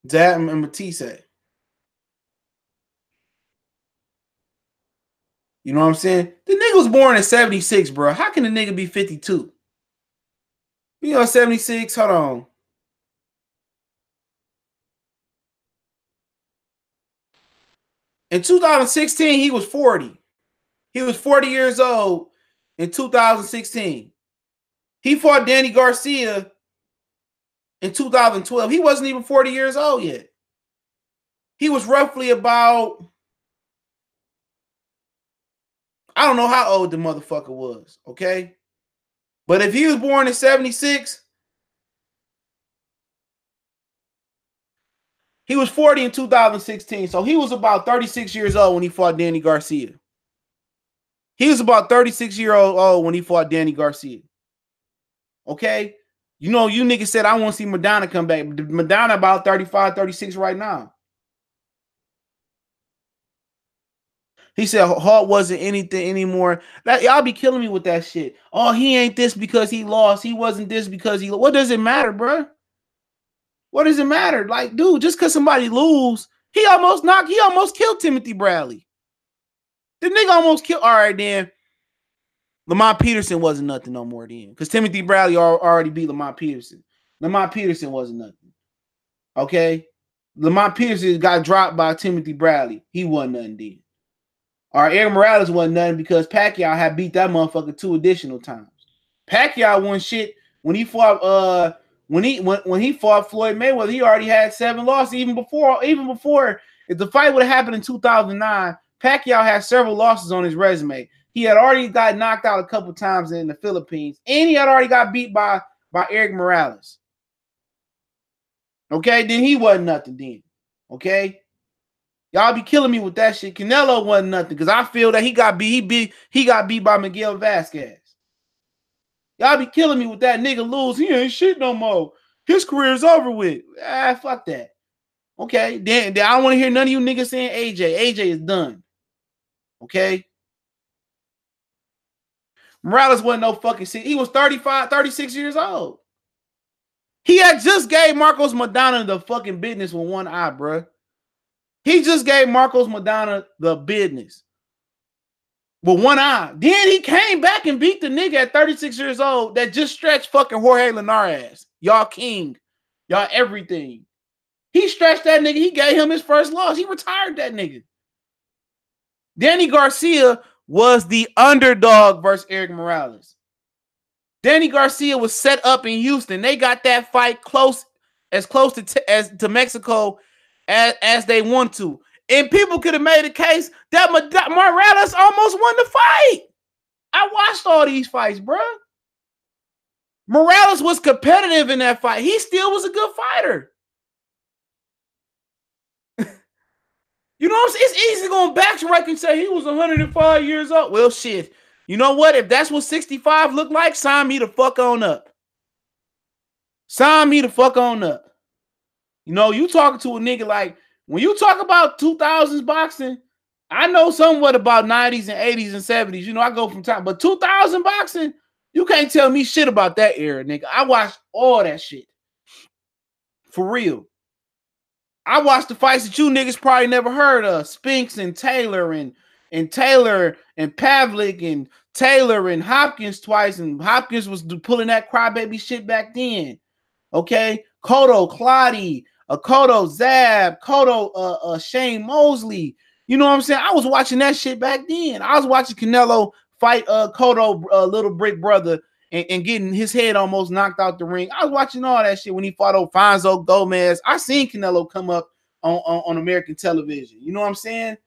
Zab and Matthysse. You know what I'm saying? The nigga was born in 76, bro. How can the nigga be 52? You know, 76, hold on. In 2016, he was 40. He was 40 years old in 2016. He fought Danny Garcia in 2012. He wasn't even 40 years old yet. He was roughly about, I don't know how old the motherfucker was, okay? But if he was born in 76, he was 40 in 2016. So he was about 36 years old when he fought Danny Garcia. He was about 36 years old when he fought Danny Garcia. Okay? You know, you niggas said, I want to see Maidana come back. Maidana about 35, 36 right now. He said Hart wasn't anything anymore. Y'all be killing me with that shit. Oh, he ain't this because he lost. He wasn't this because he lost. What does it matter, bro? What does it matter? Like, dude, just because somebody lose, he almost killed Timothy Bradley. The nigga almost killed. All right, then. Lamont Peterson wasn't nothing no more then. Because Timothy Bradley already beat Lamont Peterson. Lamont Peterson wasn't nothing. Okay? Lamont Peterson got dropped by Timothy Bradley. He wasn't nothing then. All right, Eric Morales wasn't nothing because Pacquiao had beat that motherfucker 2 additional times. Pacquiao won shit when he fought when he fought Floyd Mayweather. He already had 7 losses even before. If the fight would have happened in 2009, Pacquiao had several losses on his resume. He had already got knocked out a couple times in the Philippines, and he had already got beat by Eric Morales. Okay, then he wasn't nothing then. Okay. Y'all be killing me with that shit. Canelo wasn't nothing because I feel that he got beat by Miguel Vasquez. Y'all be killing me with that. Nigga lose. He ain't shit no more. His career's over with. Fuck that. Okay. Then I don't want to hear none of you niggas saying AJ. AJ is done. Okay. Morales wasn't no fucking shit. He was 35, 36 years old. He had just gave Marcos Maidana the fucking business with one eye, bro. He just gave Marcos Maidana the business with one eye. Then he came back and beat the nigga at 36 years old that just stretched fucking Jorge Linares. Y'all king. Y'all everything. He stretched that nigga. He gave him his first loss. He retired that nigga. Danny Garcia was the underdog versus Eric Morales. Danny Garcia was set up in Houston. They got that fight close to Mexico as they want to. And people could have made a case that Morales almost won the fight. I watched all these fights, bro. Morales was competitive in that fight. He still was a good fighter. You know what I'm saying? It's easy going backtrack and say he was 105 years old. Well, shit. You know what? If that's what 65 looked like, sign me the fuck on up. Sign me the fuck on up. You know, you talking to a nigga like, when you talk about 2000s boxing, I know somewhat about 90s and 80s and 70s. You know, I go from time. But 2000 boxing, You can't tell me shit about that era, nigga. I watched all that shit. For real. I watched the fights that you niggas probably never heard of. Spinks and Taylor and Taylor and Pavlik and Taylor and Hopkins twice. And Hopkins was pulling that crybaby shit back then. Okay? Cotto, Clotty, Cotto, Zab, Cotto, Shane Mosley. You know what I'm saying? I was watching that shit back then. I was watching Canelo fight Cotto, little brick brother, and getting his head almost knocked out the ring. I was watching all that shit when he fought Alfonso Gomez. I seen Canelo come up on American television. You know what I'm saying?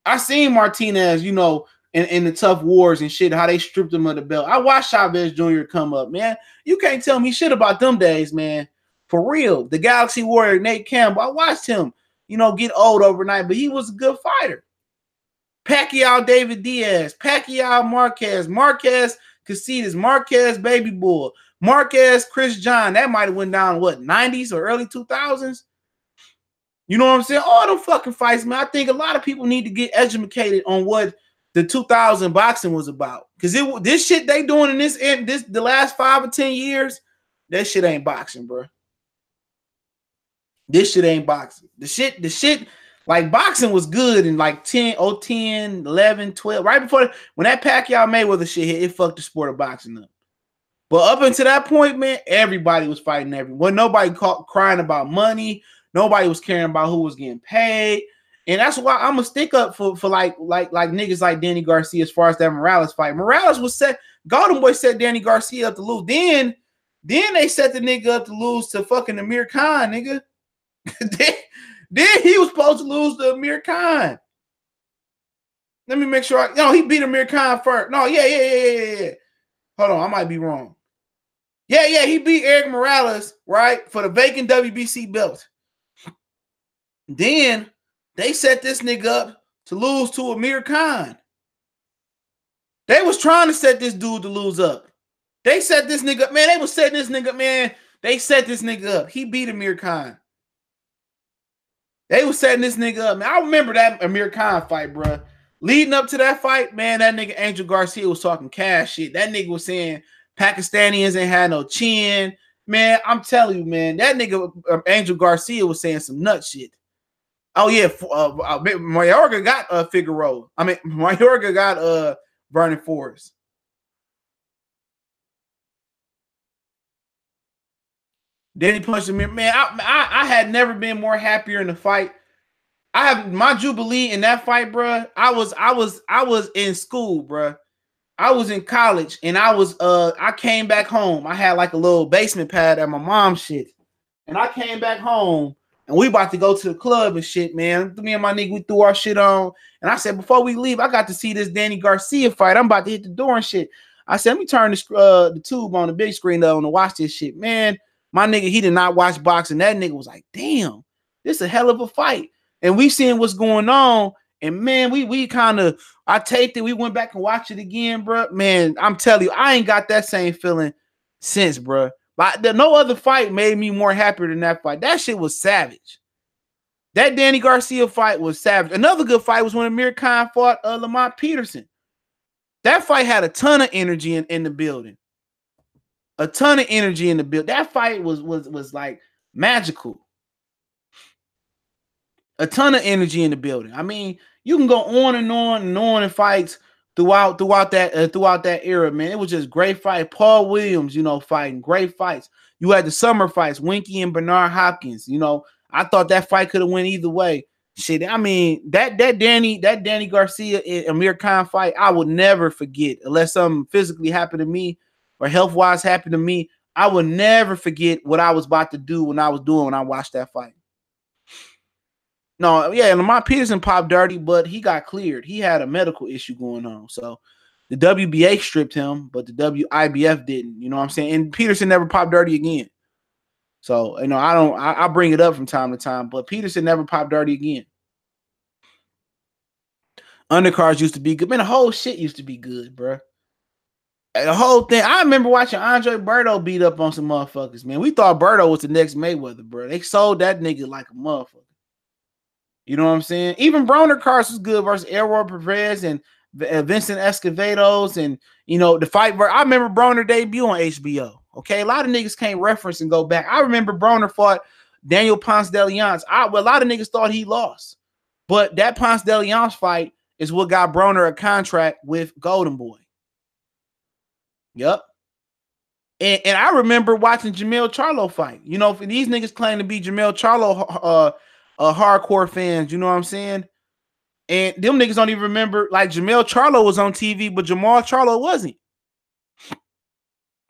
I seen Martinez, you know, in the tough wars and shit, how they stripped him of the belt. I watched Chavez Jr. come up, man. You can't tell me shit about them days, man. For real. The Galaxy Warrior, Nate Campbell, I watched him, you know, get old overnight, but he was a good fighter. Pacquiao, David Diaz, Pacquiao, Marquez, Casitas, Marquez, Baby Bull, Marquez, Chris John. That might have went down, what, 90s or early 2000s? You know what I'm saying? All them fucking fights, man. I think a lot of people need to get educated on what the 2000 boxing was about. Because this shit they doing in the last 5 or 10 years, that shit ain't boxing, bro. This shit ain't boxing. The shit, like boxing was good in like 10, 11, 12. Right before, when that Pacquiao Mayweather shit hit, it fucked the sport of boxing up. But up until that point, man, everybody was fighting everyone. Nobody crying about money. Nobody was caring about who was getting paid. And that's why I'm gonna stick up for like niggas like Danny Garcia as far as that Morales fight. Morales was set, Golden Boy set Danny Garcia up to lose. Then they set the nigga up to lose to fucking Amir Khan, nigga. Then he was supposed to lose to Amir Khan. Let me make sure. No, he beat Amir Khan first. No, yeah. Hold on, I might be wrong. Yeah, he beat Eric Morales, right, for the vacant WBC belt. Then they set this nigga up to lose to Amir Khan. They was trying to set this dude to lose up. They set this nigga up, man. They was setting this nigga up, man. They set this nigga up. He beat Amir Khan. They was setting this nigga up, man. I remember that Amir Khan fight, bro. Leading up to that fight, man, that nigga Angel Garcia was talking cash shit. That nigga was saying Pakistanians ain't had no chin. Man, I'm telling you, man, that nigga Angel Garcia was saying some nut shit. Oh, yeah, Mayorga got Figueroa. I mean, Mayorga got Vernon Forrest. Then he punched him in. Man, I had never been more happier in the fight. I have my jubilee in that fight, bro. I was in school, bro. I was in college, and I came back home. I had like a little basement pad at my mom's shit, and I came back home, and we about to go to the club and shit, man. Me and my nigga, we threw our shit on, and I said, before we leave, I got to see this Danny Garcia fight. I'm about to hit the door and shit. I said, let me turn the tube on the big screen though to watch this shit, man. My nigga, he did not watch boxing. That nigga was like, damn, this is a hell of a fight. And we seeing what's going on. And man, we kind of, I taped it. We went back and watched it again, bro. Man, I'm telling you, I ain't got that same feeling since, bro. Like, no other fight made me more happier than that fight. That shit was savage. That Danny Garcia fight was savage. Another good fight was when Amir Khan fought Lamont Peterson. That fight had a ton of energy in the building. A ton of energy in the build. That fight was like magical. A ton of energy in the building. I mean, you can go on and on and on in fights throughout that era, man. It was just great fight. Paul Williams, you know, fighting great fights. You had the summer fights, Winky and Bernard Hopkins. You know, I thought that fight could have went either way. Shit, I mean, that Danny Garcia and Amir Khan fight, I would never forget unless something physically happened to me or health-wise happened to me. I would never forget what I was about to do when I watched that fight. No, yeah, Lamont Peterson popped dirty, but he got cleared. He had a medical issue going on. So the WBA stripped him, but the WIBF didn't. You know what I'm saying? And Peterson never popped dirty again. So, you know, I bring it up from time to time, but Peterson never popped dirty again. Undercards used to be good. Man, the whole shit used to be good, bro. The whole thing. I remember watching Andre Berto beat up on some motherfuckers, man. We thought Berto was the next Mayweather, bro. They sold that nigga like a motherfucker. You know what I'm saying? Even Broner cards was good versus Errol Perez and Vincent Escovedo's, and the fight. I remember Broner debut on HBO. Okay, a lot of niggas can't reference and go back. I remember Broner fought Daniel Ponce de Leon. A lot of niggas thought he lost, but that Ponce de Leon fight is what got Broner a contract with Golden Boy. Yep. And I remember watching Jamel Charlo fight. For these niggas claim to be Jamel Charlo hardcore fans, you know what I'm saying? And them niggas don't even remember, like, Jamel Charlo was on TV, but Jamal Charlo wasn't.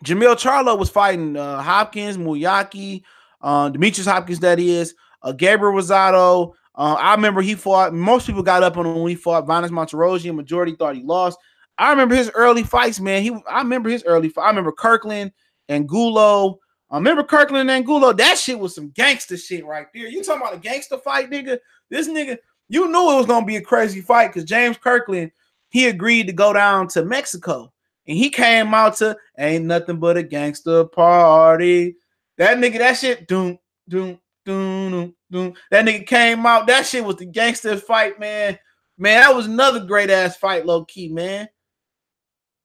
Jamel Charlo was fighting Hopkins, Muyaki, Demetrius Hopkins, that is, Gabriel Rosado. I remember he fought, most people got up on him when he fought Vanes Monterrosi, majority thought he lost. I remember his early fights, man. I remember his early fight. I remember Kirkland and Angulo. I remember Kirkland and Angulo. That shit was some gangster shit right there. You talking about a gangster fight, nigga? This nigga, you knew it was going to be a crazy fight because James Kirkland, he agreed to go down to Mexico. And he came out to ain't nothing but a gangster party. That nigga, that shit, doom. That nigga came out. That shit was the gangster fight, man. Man, that was another great ass fight, low key, man.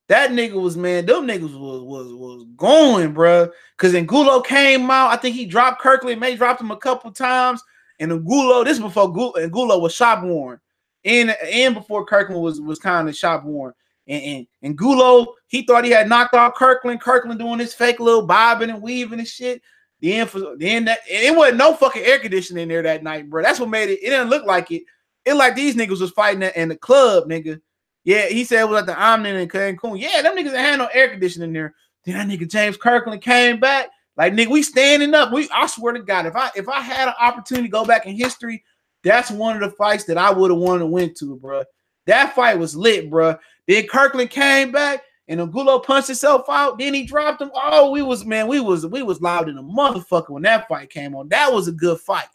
That nigga was, man, them niggas was going, bro. Because Angulo came out. I think he dropped Kirkland, may dropped him a couple times. And Angulo, this is before Angulo was shop worn. And before Kirkland was kind of shop worn. And Angulo, he thought he had knocked out Kirkland. Kirkland doing this fake little bobbing and weaving and shit. Then it wasn't no fucking air conditioning in there that night, bro. That's what made it. It didn't look like it. It like these niggas was fighting in the club, nigga. Yeah, he said it was at the Omni in Cancun. Yeah, them niggas ain't had no air conditioning there. Then that nigga James Kirkland came back. Like, nigga, we standing up. I swear to God, if I had an opportunity to go back in history, that's one of the fights that I would have wanted to win to, bro. That fight was lit, bro. Then Kirkland came back and Angulo punched himself out. Then he dropped him. Oh, we was loud in a motherfucker when that fight came on. That was a good fight.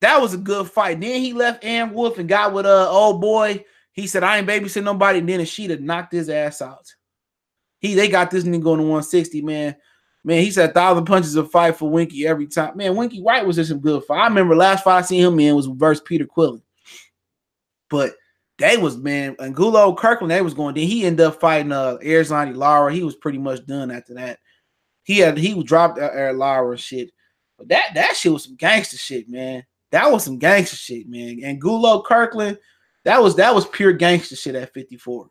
That was a good fight. Then he left Am Wolf and got with old boy. He said, I ain't babysitting nobody. And then Ishida knocked his ass out. They got this nigga going to 160, man. Man, he said 1,000 punches a fight for Winky every time. Man, Winky White was just some good fight. I remember last fight I seen him in was versus Peter Quillen. But they was, man, Angulo, Kirkland, they was going. Then he ended up fighting Arizona Lara. He was pretty much done after that. He was dropped Lara and shit. But that shit was some gangster shit, man. That was some gangster shit, man. Angulo, Kirkland, that was pure gangster shit at 54.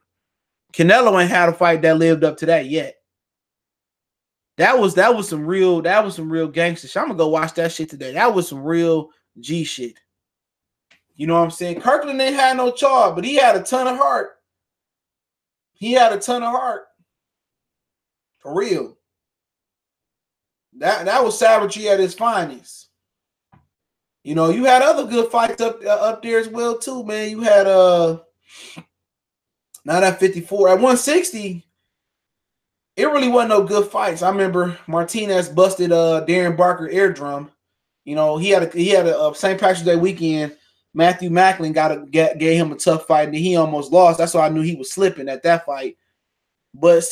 Canelo ain't had a fight that lived up to that yet. That was some real gangster shit. I'm gonna go watch that shit today. That was some real G shit. You know what I'm saying? Kirkland ain't had no charge, but he had a ton of heart. For real. That was savagery at its finest. You had other good fights up there as well too, man. You had not at 54, at 160. It really wasn't no good fights. I remember Martinez busted Darren Barker eardrum. He had a St. Patrick's Day weekend. Matthew Macklin gave him a tough fight, and he almost lost. That's why I knew he was slipping at that fight. But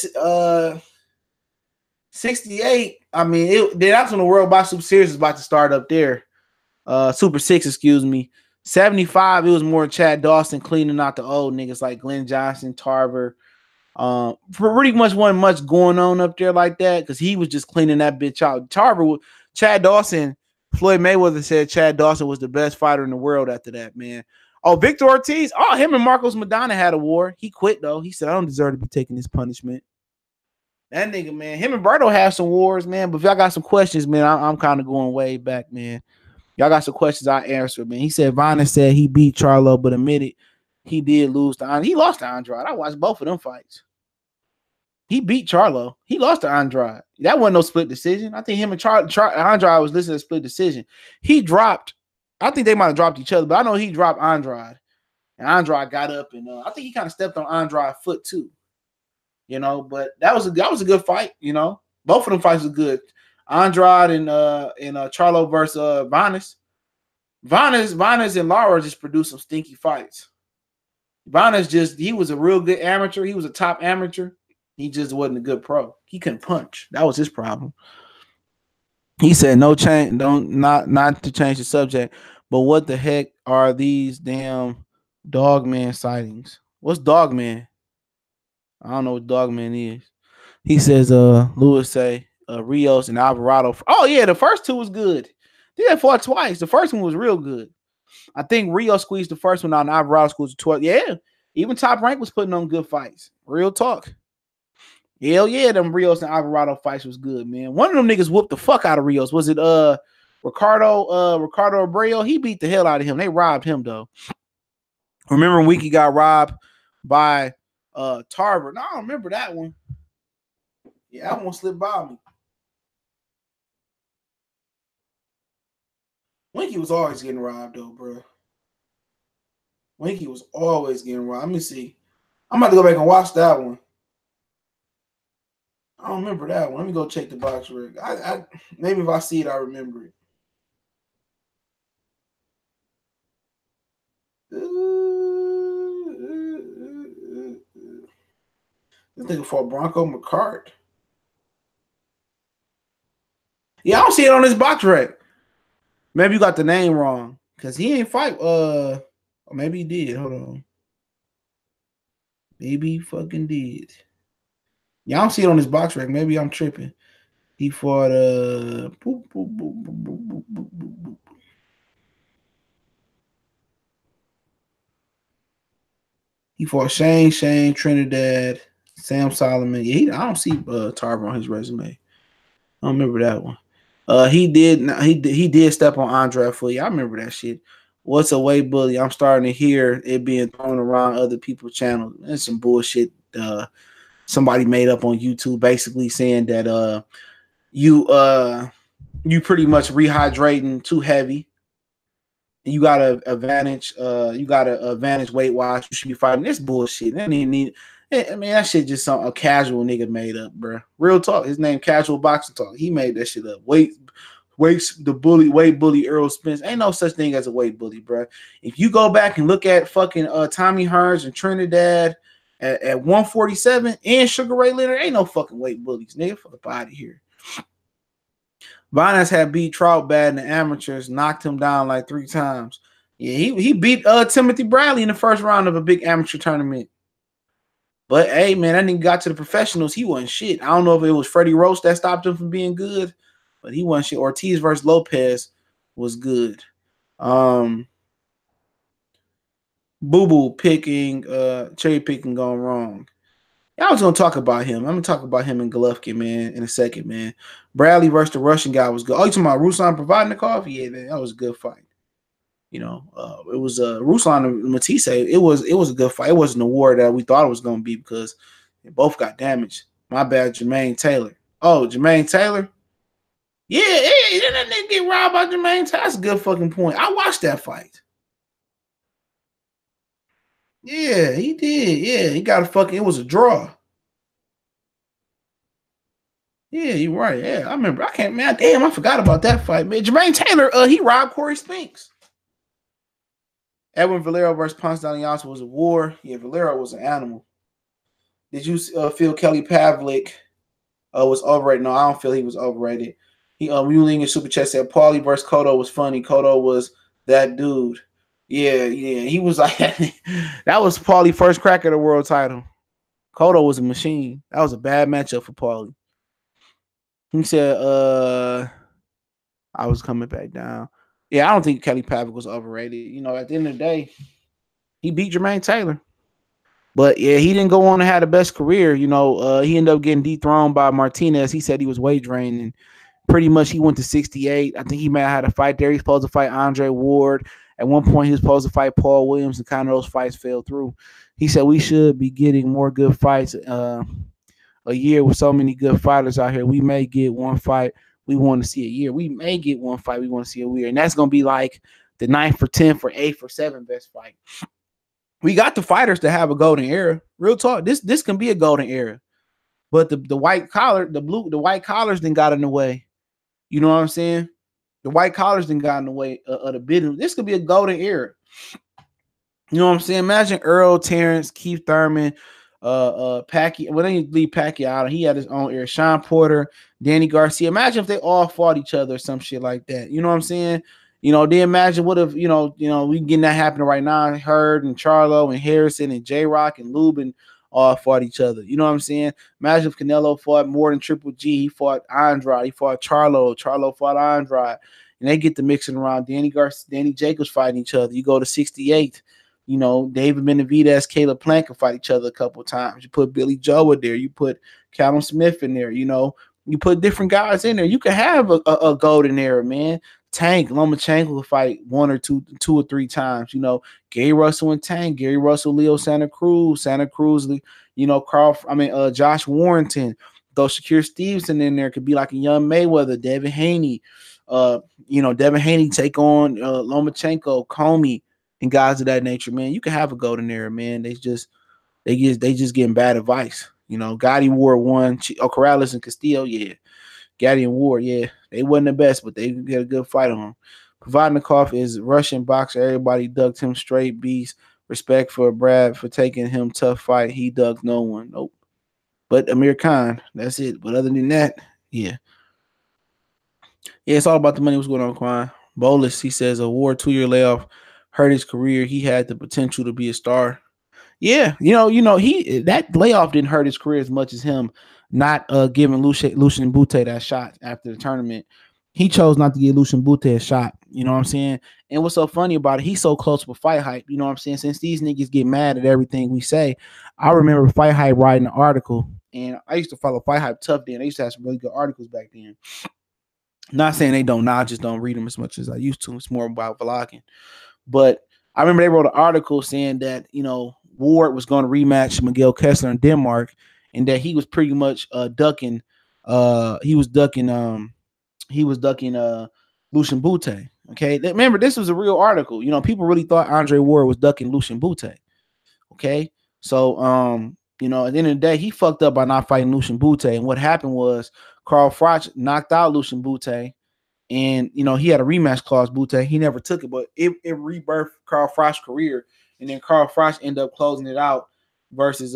68, I mean, that's when the World Box Super Series is about to start up there. Super 6, excuse me. 75, it was more Chad Dawson cleaning out the old niggas like Glenn Johnson, Tarver. Pretty much wasn't much going on up there like that because he was just cleaning that bitch out. Chad Dawson, Floyd Mayweather said Chad Dawson was the best fighter in the world after that, man. Oh, Victor Ortiz. Oh, him and Marcos Madonna had a war. He quit, though. He said, I don't deserve to be taking this punishment. That nigga, man. Him and Berto have some wars, man. But if y'all got some questions, man, I'm kind of going way back, man. Y'all got some questions I answered, man. He said Vanes said he beat Charlo, but admitted he did lose to Andrade. He lost to Andrade. I watched both of them fights. He beat Charlo. He lost to Andrade. That wasn't no split decision. I think him and Andrade was listed as split decision. He dropped. I think they might have dropped each other, but I know he dropped Andrade. And Andrade got up, and I think he kind of stepped on Andrade's foot too. But that was a good fight. Both of them fights were good. Andrade and Charlo versus Vanes. Vanes and Lara just produced some stinky fights. Vanes he was a real good amateur. He was a top amateur. He just wasn't a good pro. He couldn't punch. That was his problem. He said, "No change, not to change the subject, but what the heck are these damn Dogman sightings. What's Dogman? I don't know what Dogman is. He says, Lewis say, Rios and Alvarado. Oh, yeah, the first two was good. They had fought twice. The first one was real good. I think Rio squeezed the first one out and Alvarado squeezed the 12th. Yeah, even Top Rank was putting on good fights. Real talk. Hell yeah, them Rios and Alvarado fights was good, man. One of them niggas whooped the fuck out of Rios. Was it Ricardo Abreu? He beat the hell out of him. They robbed him though. Remember when Wiki got robbed by Tarver? No, I don't remember that one. Yeah, that one slipped by me. Winky was always getting robbed though, bro. Winky was always getting robbed. Let me see. I'm about to go back and watch that one. I don't remember that one. Let me go check the box rig. I maybe if I see it, I remember it. This nigga fought Bronco McCart. Yeah, I don't see it on this box rack. Maybe you got the name wrong. Because he ain't fight. Or maybe he did. Hold on. Maybe he fucking did. Yeah, I don't see it on this box rack. Maybe I'm tripping. He fought he fought Shane, Trinidad, Sam Solomon. Yeah, I don't see Tarver on his resume. I don't remember that one. He did step on Andre Fully. I remember that shit. What's a weight bully? I'm starting to hear it being thrown around other people's channels. That's some bullshit. Somebody made up on YouTube, basically saying that you pretty much rehydrating too heavy. You got an advantage. You got an advantage weight wise. You should be fighting this bullshit. That need. I mean, that shit just a casual nigga made up, bro. Real talk. His name Casual Boxing Talk. He made that shit up. Weight bully Errol Spence. Ain't no such thing as a weight bully, bro. If you go back and look at fucking Tommy Hearns and Trinidad at 147 and Sugar Ray Leonard, ain't no fucking weight bullies, nigga. Fuck out of here. Vinas had beat Trout bad in the amateurs, knocked him down like 3 times. Yeah, he beat Timothy Bradley in the first round of a big amateur tournament. But hey, man, that nigga got to the professionals. He wasn't shit. I don't know if it was Freddie Roach that stopped him from being good, but he wasn't shit. Ortiz versus Lopez was good. Boo Boo picking, cherry picking gone wrong. I was gonna talk about him. I'm gonna talk about him and Golovkin, man, in a second, man. Bradley versus the Russian guy was good. Oh, you talking about Ruslan Provodnikov? Yeah, man, that was a good fight. You know, it was Ruslan and Matthysse. It was a good fight. It wasn't the war that we thought it was gonna be because they both got damaged. My bad, Jermaine Taylor. Oh, Jermaine Taylor. Yeah, that nigga get robbed by Jermaine Taylor. That's a good fucking point. I watched that fight. Yeah, he did. Yeah, he got a fucking. It was a draw. Yeah, you're right. Yeah, I remember. I forgot about that fight, man. Jermaine Taylor, he robbed Corey Spinks. Edwin Valero versus Ponce de Leon was a war. Yeah, Valero was an animal. Did you feel Kelly Pavlik was overrated? No, I don't feel he was overrated. Muling in Super Chat said Paulie versus Cotto was funny. Cotto was that dude. Yeah, he was like that was Paulie's first crack at the world title. Cotto was a machine. That was a bad matchup for Paulie. He said, I was coming back down. Yeah, I don't think Kelly Pavlik was overrated. You know, at the end of the day, he beat Jermaine Taylor. But yeah, he didn't go on to have the best career. You know, he ended up getting dethroned by Martinez. He said he was weight draining. Pretty much he went to 68. I think he may have had a fight there. He's supposed to fight Andre Ward. At one point, he was supposed to fight Paul Williams, and kind of those fights fell through. He said we should be getting more good fights a year with so many good fighters out here. We may get one fight we want to see a year. We may get one fight we want to see a year. And that's going to be like the 9th or 10th or 8th or 7th best fight. We got the fighters to have a golden era. Real talk. This can be a golden era. But the white collar, the white collars then got in the way. You know what I'm saying? The white collars then got in the way of the business. This could be a golden era. You know what I'm saying? Imagine Earl, Terrence, Keith Thurman, Pacquiao. Well, then you leave Pacquiao out. He had his own era. Sean Porter, Danny Garcia. Imagine if they all fought each other or some shit like that. You know what I'm saying? Then imagine what if, we getting that happening right now. Hurd and Charlo and Harrison and J-Rock and Lubin all fought each other. You know what I'm saying? Imagine if Canelo fought more than Triple G. He fought Andrade. He fought Charlo. Charlo fought Andrade. And they get to mixing around. Danny Jacobs fighting each other. You go to 68. David Benavidez, Caleb Plant can fight each other a couple of times. You put Billy Joe in there. You put Callum Smith in there. You put different guys in there. You can have a golden era, man. Tank, Lomachenko will fight one or two or three times. Gary Russell and Tank, Gary Russell, Leo Santa Cruz, Josh Warrington. Though Shakur Stevenson in there could be like a young Mayweather, Devin Haney. Devin Haney take on Lomachenko, Comey, and guys of that nature, man. You can have a golden era, man. They just getting bad advice. Gotti Ward won. Corrales and Castillo, yeah. Gotti and Ward, yeah. They wasn't the best, but they get a good fight on them. Provodnikov is Russian boxer. Everybody ducked him straight beast. Respect for Brad for taking him tough fight. He ducked no one. Nope. But Amir Khan, that's it. But other than that, yeah. Yeah, it's all about the money. What's going on, Quan? Bolus, he says, a Ward 2-year layoff hurt his career. He had the potential to be a star. Yeah, that layoff didn't hurt his career as much as him not giving Lucian Bute that shot after the tournament. He chose not to give Lucian Bute a shot. You know what I'm saying? And what's so funny about it, he's so close with Fight Hype. You know what I'm saying? Since these niggas get mad at everything we say, I remember Fight Hype writing an article, and I used to follow Fight Hype tough then. They used to have some really good articles back then. Not saying they don't now, I just don't read them as much as I used to. It's more about vlogging. But I remember they wrote an article saying that, Ward was going to rematch Miguel Kessler in Denmark, and that he was pretty much ducking Lucian Bute. Okay. Remember, this was a real article. People really thought Andre Ward was ducking Lucian Bute. Okay. So at the end of the day, he fucked up by not fighting Lucian Bute. And what happened was Carl Froch knocked out Lucian Bute. And he had a rematch clause, Bute. He never took it, but it rebirthed Carl Froch's career. And then Carl Froch ended up closing it out versus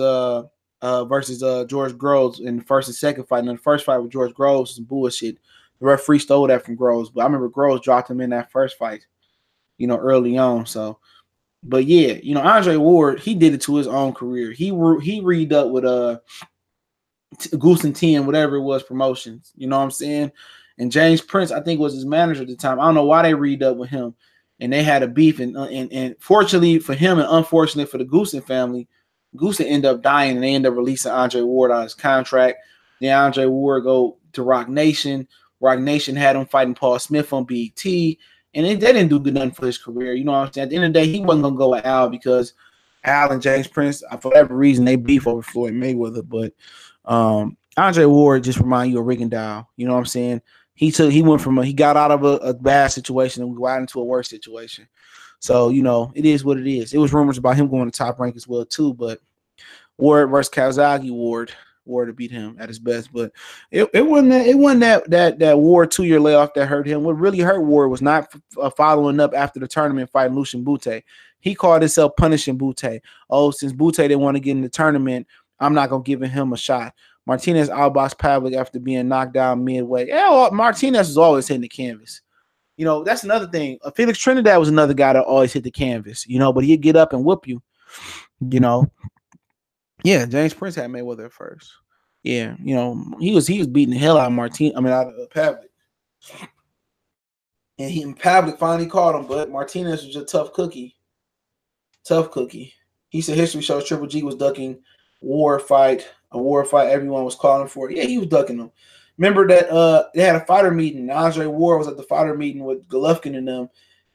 George Groves in the first and second fight. And the first fight with George Groves was some bullshit. The referee stole that from Groves, but I remember Groves dropped him in that first fight, early on. So, but yeah, Andre Ward, he did it to his own career. He read up with Goose and 10, whatever it was, promotions. You know what I'm saying? And James Prince, I think, was his manager at the time. I don't know why they read up with him. And they had a beef, and fortunately for him and unfortunately for the Goosen family, Goosen ended up dying, and they ended up releasing Andre Ward on his contract. Then Andre Ward go to Rock Nation. Rock Nation had him fighting Paul Smith on BET, and they didn't do good nothing for his career. You know what I'm saying? At the end of the day, he wasn't going to go with Al because Al and James Prince, for whatever reason, they beef over Floyd Mayweather. But Andre Ward just remind you of Rigondeaux. You know what I'm saying? He got out of a bad situation and got into a worse situation. So, it is what it is. It was rumors about him going to Top Rank as well, too. But Ward versus Kawasaki, Ward to beat him at his best. But it wasn't that Ward 2-year layoff that hurt him. What really hurt Ward was not following up after the tournament fighting Lucian Bute. He called himself punishing Bute. Oh, since Bute didn't want to get in the tournament, I'm not going to give him a shot. Martinez outboxed Pavlik after being knocked down midway. Yeah, Martinez was always hitting the canvas. That's another thing. Felix Trinidad was another guy that always hit the canvas, but he'd get up and whoop you, Yeah, James Prince had Mayweather at first. Yeah, he was beating the hell out of out of Pavlik. And Pavlik finally caught him, but Martinez was a tough cookie. Tough cookie. He said history shows Triple G was ducking a war fight everyone was calling for. Yeah, he was ducking them. Remember that they had a fighter meeting. Andre Ward was at the fighter meeting with Golovkin and them,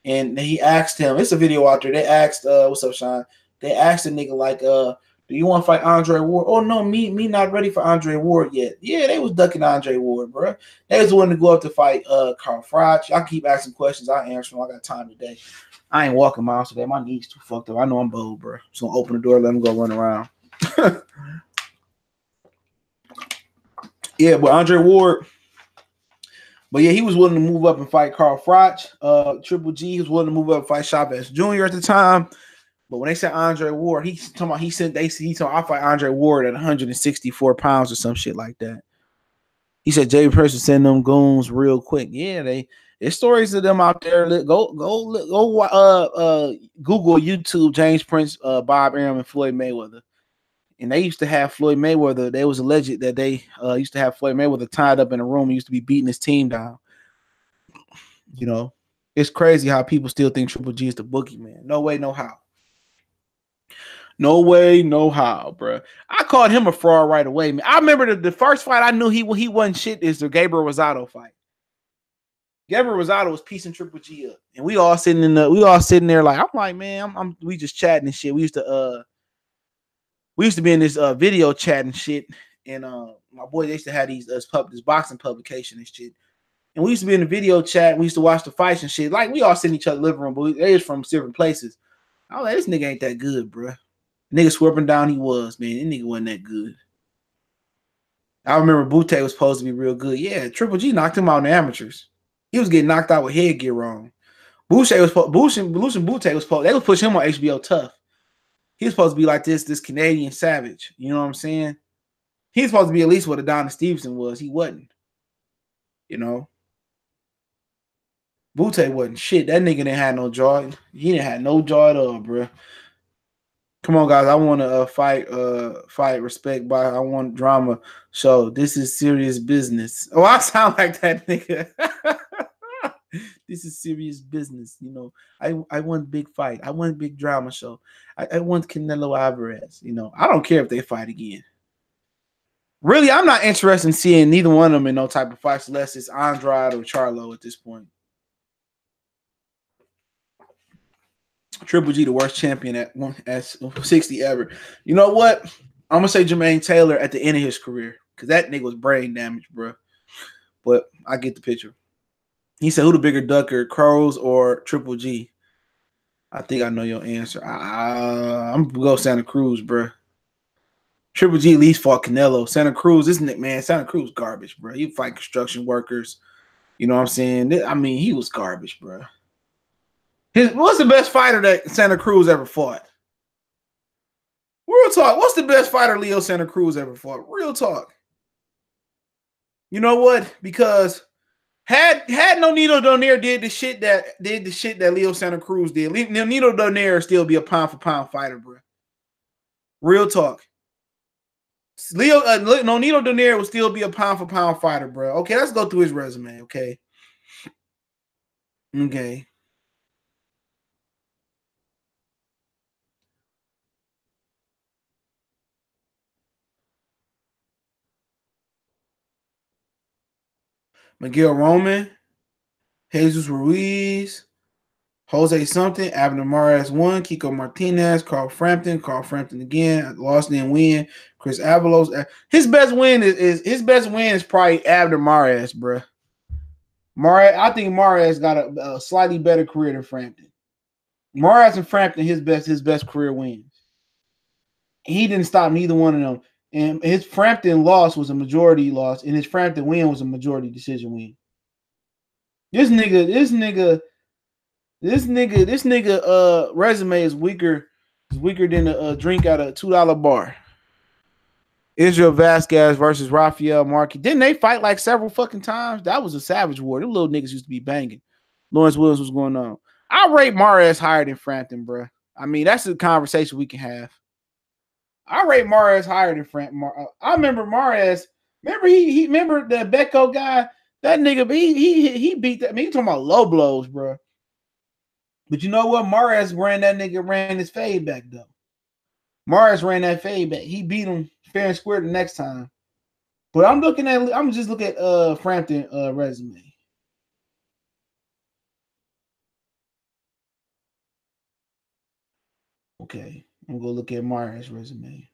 and he asked him, it's a video out there. They asked, what's up, Sean? They asked the nigga, like, do you want to fight Andre Ward? Oh, no, me not ready for Andre Ward yet. Yeah, they was ducking Andre Ward, bro. They was wanting to go up to fight Carl Froch. Y'all keep asking questions. I answer them. I got time today. I ain't walking miles today. My knees too fucked up. I know I'm bold, bro. So I'm open the door, let him go run around. Yeah, but Andre Ward, but yeah, he was willing to move up and fight Carl Froch. Triple G was willing to move up and fight Chavez Jr. at the time. But when they said Andre Ward, he told I'll fight Andre Ward at 164 pounds or some shit like that. He said Jay Prince would send them goons real quick. Yeah, they There's stories of them out there. Go Google YouTube James Prince, Bob Arum, and Floyd Mayweather. And they used to have Floyd Mayweather. They was alleged that they used to have Floyd Mayweather tied up in a room. He used to be beating his team down. You know, it's crazy how people still think Triple G is the boogeyman. No way, no how. No way, no how, bro. I called him a fraud right away, man. I remember the first fight I knew he wasn't shit is the Gabriel Rosado fight. Gabriel Rosado was piecing Triple G up, and we all sitting there like, I'm like, man, we just chatting and shit. We used to be in this video chat and shit, and my boy, they used to have this boxing publication and shit. And we used to be in the video chat. We used to watch the fights and shit. Like, we all sit in each other's living room, but they was from different places. I was like, this nigga ain't that good, bro. Nigga swerving down, he was, man. This nigga wasn't that good. I remember Bout was supposed to be real good. Yeah, Triple G knocked him out in the amateurs. He was getting knocked out with headgear wrong. Bout was supposed they would push him on HBO Tough. He was supposed to be like this Canadian savage. You know what I'm saying? He's supposed to be at least what Adonis Stevenson was. He wasn't. You know? Bout wasn't shit. That nigga didn't have no jaw. He didn't have no jaw at all, bro. Come on, guys. I want to fight respect by. I want drama. So this is serious business. Oh, I sound like that nigga. This is serious business. You know, I want big fight. I want big drama show. I want Canelo Alvarez. You know, I don't care if they fight again. Really, I'm not interested in seeing neither one of them in no type of fights unless it's Andrade or Charlo at this point. Triple G, the worst champion at 60 ever. You know what? I'm going to say Jermaine Taylor at the end of his career because that nigga was brain damaged, bro. But I get the picture. He said, who the bigger ducker, Crows or Triple G? I think I know your answer. I'm going to go Santa Cruz, bro. Triple G at least fought Canelo. Santa Cruz, Santa Cruz garbage, bro. He fight construction workers. You know what I'm saying? I mean, he was garbage, bro. What's the best fighter that Santa Cruz ever fought? Real talk. What's the best fighter Leo Santa Cruz ever fought? Real talk. You know what? Because had Nonito Donaire did the shit that Leo Santa Cruz did, Nonito Donaire still be a pound for pound fighter, bro. Real talk. Nonito Donaire will still be a pound for pound fighter, bro. Okay, let's go through his resume. Okay. Miguel Roman, Jesus Ruiz, Jose something, Abner Mares won, Kiko Martinez, Carl Frampton again, lost and win, Chris Avalos. His best win is probably Abner Mares, bro. I think Mares got a slightly better career than Frampton. Mares and Frampton, his best career wins. He didn't stop neither one of them. And his Frampton loss was a majority loss, and his Frampton win was a majority decision win. This nigga resume is weaker than a drink at a $2 bar. Israel Vasquez versus Rafael Marquez. Didn't they fight like several fucking times? That was a savage war. Them little niggas used to be banging. Lawrence Williams was going on. I rate Mares higher than Frampton, bro. I mean, that's a conversation we can have. I rate Mares higher than Frampton. I remember Mares. Remember he remember the Becco guy. That nigga, he beat that. I mean, he talking about low blows, bro. But you know what? Mares ran his fade back though. Mares ran that fade back. He beat him fair and square the next time. But I'm just looking at Frampton resume. Okay, I'm gonna look at Mares resume.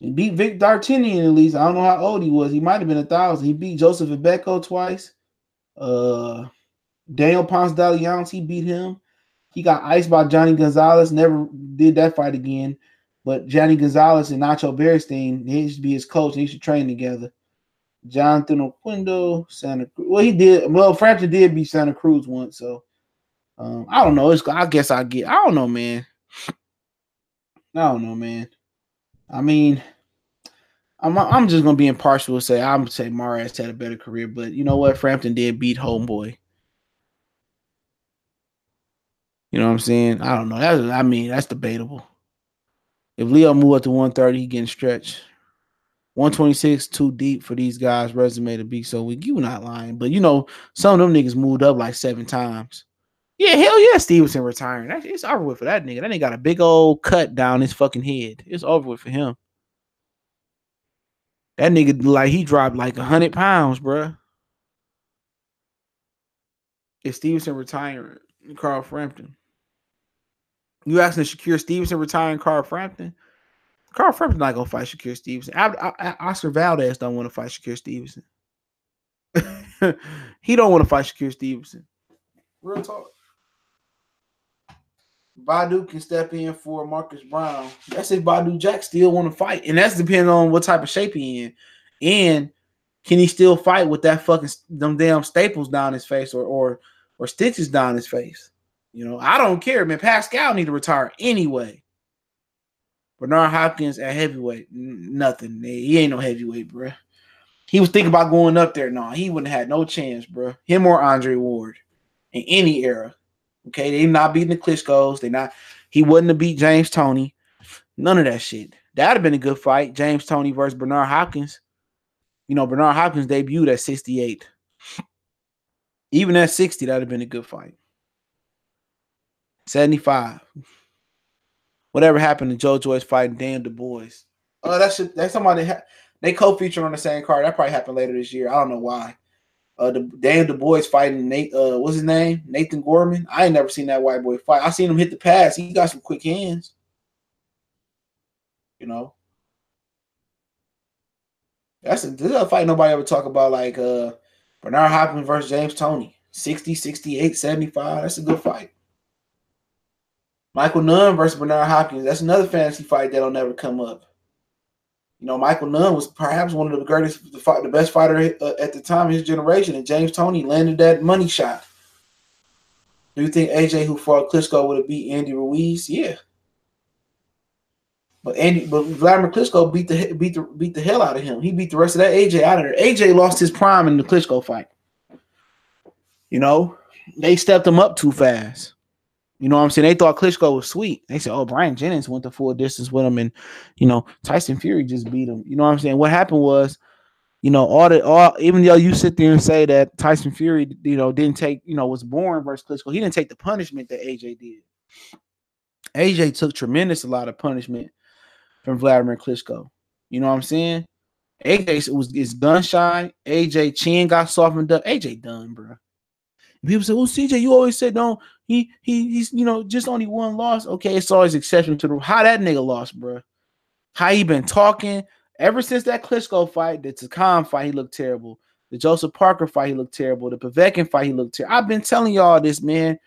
He beat Vic D'Artagnan at least. I don't know how old he was. He might have been 1,000. He beat Joseph Ibeco twice. Daniel Ponce de Leon, he beat him. He got iced by Johnny Gonzalez. Never did that fight again. But Johnny Gonzalez and Nacho Beristain, they used to be his coach. They used to train together. Jonathan Oquendo, Santa Cruz. Well, he did. Well, Frampton did beat Santa Cruz once. So I don't know. I don't know, man. I mean, I'm just gonna be impartial and say I'm gonna say Matthysse had a better career, but you know what? Frampton did beat Homeboy. You know what I'm saying? I don't know. That's debatable. If Leo moved up to 130, he getting stretched. 126 too deep for these guys' resume to be so weak. You not lying, but you know some of them niggas moved up like 7 times. Yeah, hell yeah, Stevenson retiring. It's over with for that nigga. That nigga got a big old cut down his fucking head. It's over with for him. That nigga like he dropped like 100 pounds, bruh. Is Stevenson retiring? Carl Frampton. You asking Shakir Stevenson retiring Carl Frampton? Carl Frampton not gonna fight Shakir Stevenson. Oscar Valdez don't want to fight Shakir Stevenson. He don't want to fight Shakir Stevenson. Real talk. Badu can step in for Marcus Brown. That's if Badu Jack still want to fight, and that's depending on what type of shape he in, and can he still fight with that fucking them damn staples down his face or stitches down his face? You know, I don't care, man. Pascal need to retire anyway. Bernard Hopkins at heavyweight, nothing. He ain't no heavyweight, bro. He was thinking about going up there. No, he wouldn't have had no chance, bro. Him or Andre Ward in any era. Okay, they not beating the Klitschko's. He wouldn't have beat James Toney. None of that shit. That'd have been a good fight. James Toney versus Bernard Hopkins. You know, Bernard Hopkins debuted at 68. Even at 60, that'd have been a good fight. 75. Whatever happened to Joe Joyce fighting Dan Du Bois? Oh, that's somebody they co-featured on the same card. That probably happened later this year. I don't know why. Dan Du Bois fighting what's his name? Nathan Gorman. I ain't never seen that white boy fight. I seen him hit the pass. He got some quick hands. You know. This is a fight nobody ever talk about, like Bernard Hopkins versus James Toney. 60, 68, 75. That's a good fight. Michael Nunn versus Bernard Hopkins. That's another fantasy fight that'll never come up. You know, Michael Nunn was perhaps one of the greatest, the best fighter at the time of his generation, and James Toney landed that money shot. Do you think AJ, who fought Klitschko, would have beat Andy Ruiz? Yeah, but Vladimir Klitschko beat the hell out of him. He beat the rest of that AJ out of there. AJ lost his prime in the Klitschko fight. You know, they stepped him up too fast. You know what I'm saying? They thought Klitschko was sweet. They said, oh, Brian Jennings went the full distance with him, and, you know, Tyson Fury just beat him. You know what I'm saying? What happened was, you know, even though you sit there and say that Tyson Fury, you know, didn't take, you know, was born versus Klitschko, he didn't take the punishment that AJ did. AJ took a lot of punishment from Vladimir Klitschko. You know what I'm saying? AJ is gun shy. AJ chin got softened up. AJ done, bro. People say, well, CJ, you always said no. He's you know, just only one loss. Okay, it's always exception to the how that nigga lost, bro. How he been talking ever since that Klitschko fight, the Takam fight, he looked terrible. The Joseph Parker fight, he looked terrible. The Povetkin fight, he looked terrible. I've been telling y'all this, man.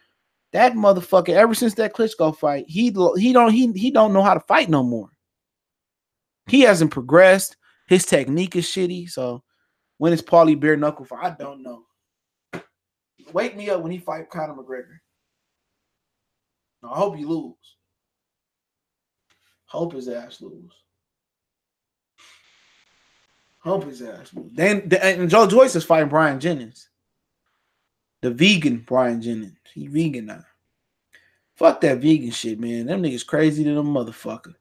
That motherfucker, ever since that Klitschko fight, he don't know how to fight no more. He hasn't progressed. His technique is shitty. So when it's Paulie bare knuckle fight, I don't know. Wake me up when he fight Conor McGregor. I hope you lose. Hope his ass lose. Hope his ass lose. And Joe Joyce is fighting Brian Jennings. The vegan Brian Jennings. He vegan now. Fuck that vegan shit, man. Them niggas crazy to them motherfucker.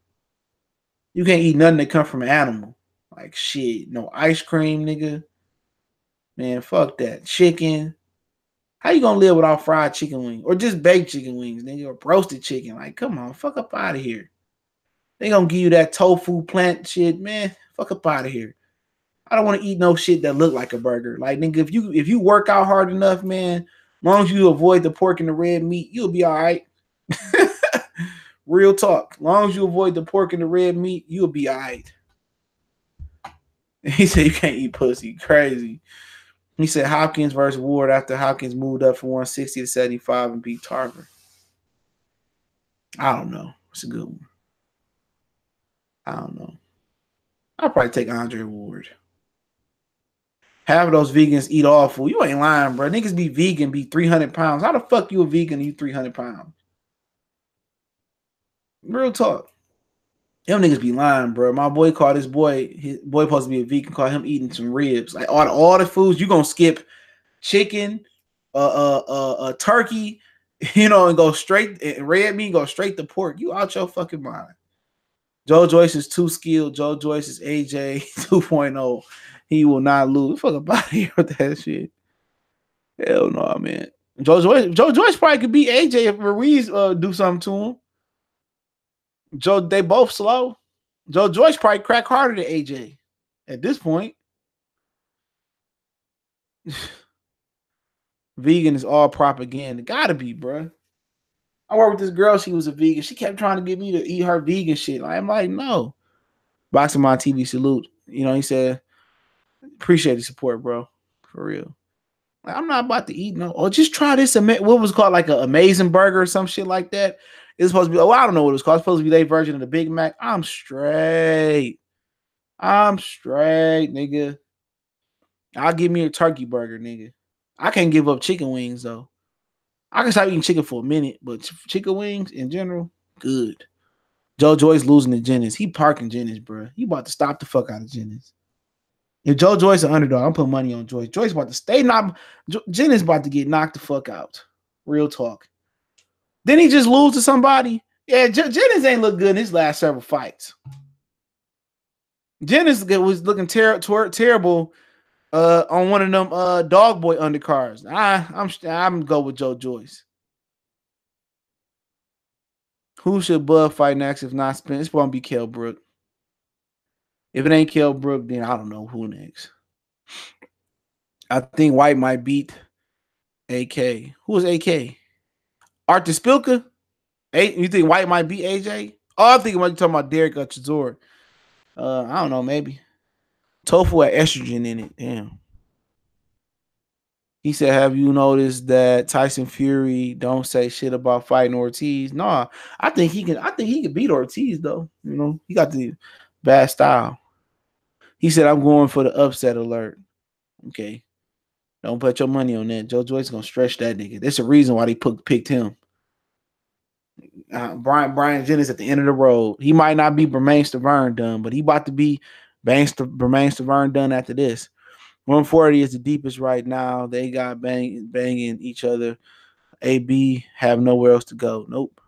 You can't eat nothing that come from an animal. Like shit. No ice cream, nigga. Man, fuck that. Chicken. How you gonna live without fried chicken wings? Or just baked chicken wings, nigga, or roasted chicken? Like, come on, fuck up out of here. They gonna give you that tofu plant shit, man. Fuck up out of here. I don't want to eat no shit that look like a burger. Like, nigga, if you work out hard enough, man, as long as you avoid the pork and the red meat, you'll be all right. Real talk. As long as you avoid the pork and the red meat, you'll be all right. He said you can't eat pussy. Crazy. He said Hopkins versus Ward after Hopkins moved up from 160 to 75 and beat Tarver. I don't know. It's a good one. I don't know. I'll probably take Andre Ward. Half of those vegans eat all food. You ain't lying, bro. Niggas be vegan, be 300 pounds. How the fuck you a vegan and you 300 pounds? Real talk. Them niggas be lying, bro. My boy called his boy supposed to be a vegan, called him eating some ribs. Like all the foods, you gonna skip chicken, turkey, and go straight red meat, go straight to pork. You out your fucking mind. Joe Joyce is too skilled. Joe Joyce is AJ 2.0. He will not lose. Fuck about here with that shit. Hell no, man. Joe Joyce probably could beat AJ if Ruiz do something to him. They both slow. Joe Joyce probably crack harder than AJ at this point. Vegan is all propaganda. Gotta be, bro. I worked with this girl. She was a vegan. She kept trying to get me to eat her vegan shit. I'm like, no. Boxing My TV salute. He said, appreciate the support, bro. For real. Like, I'm not about to eat no. Or just try this. What was it called? Like an amazing burger or some shit like that. It's supposed to be. Oh, I don't know what it was called. It's supposed to be their version of the Big Mac. I'm straight, nigga. I'll give me a turkey burger, nigga. I can't give up chicken wings though. I can stop eating chicken for a minute, but chicken wings in general, good. Joe Joyce losing to Jennings. He parking Jennings, bro. He about to stop the fuck out of Jennings. If Joe Joyce an underdog, I'm putting money on Joyce. Joyce about to stay Jennings about to get knocked the fuck out. Real talk. Then he just lose to somebody. Yeah, Jennings ain't look good in his last several fights. Jennings was looking terrible on one of them dog boy undercards. I'm go with Joe Joyce. Who should Bud fight next if not Spence? It's gonna be Kell Brook. If it ain't Kell Brook, then I don't know who next. I think White might beat AK. Who is AK? Arthur Spilka? You think White might beat AJ? Oh, I'm thinking about you talking about Derek Chisora. I don't know, maybe. Tofu had estrogen in it. Damn. He said, have you noticed that Tyson Fury don't say shit about fighting Ortiz? No, I think he can beat Ortiz, though. He got the bad style. He said, I'm going for the upset alert. Okay. Don't put your money on that. Joe Joyce is going to stretch that nigga. There's a reason why they picked him. Brian Jennings at the end of the road. He might not be Bermain Stavern done, but he about to be Bermain Stavern done after this. 140 is the deepest right now. They got banging each other. AB have nowhere else to go. Nope.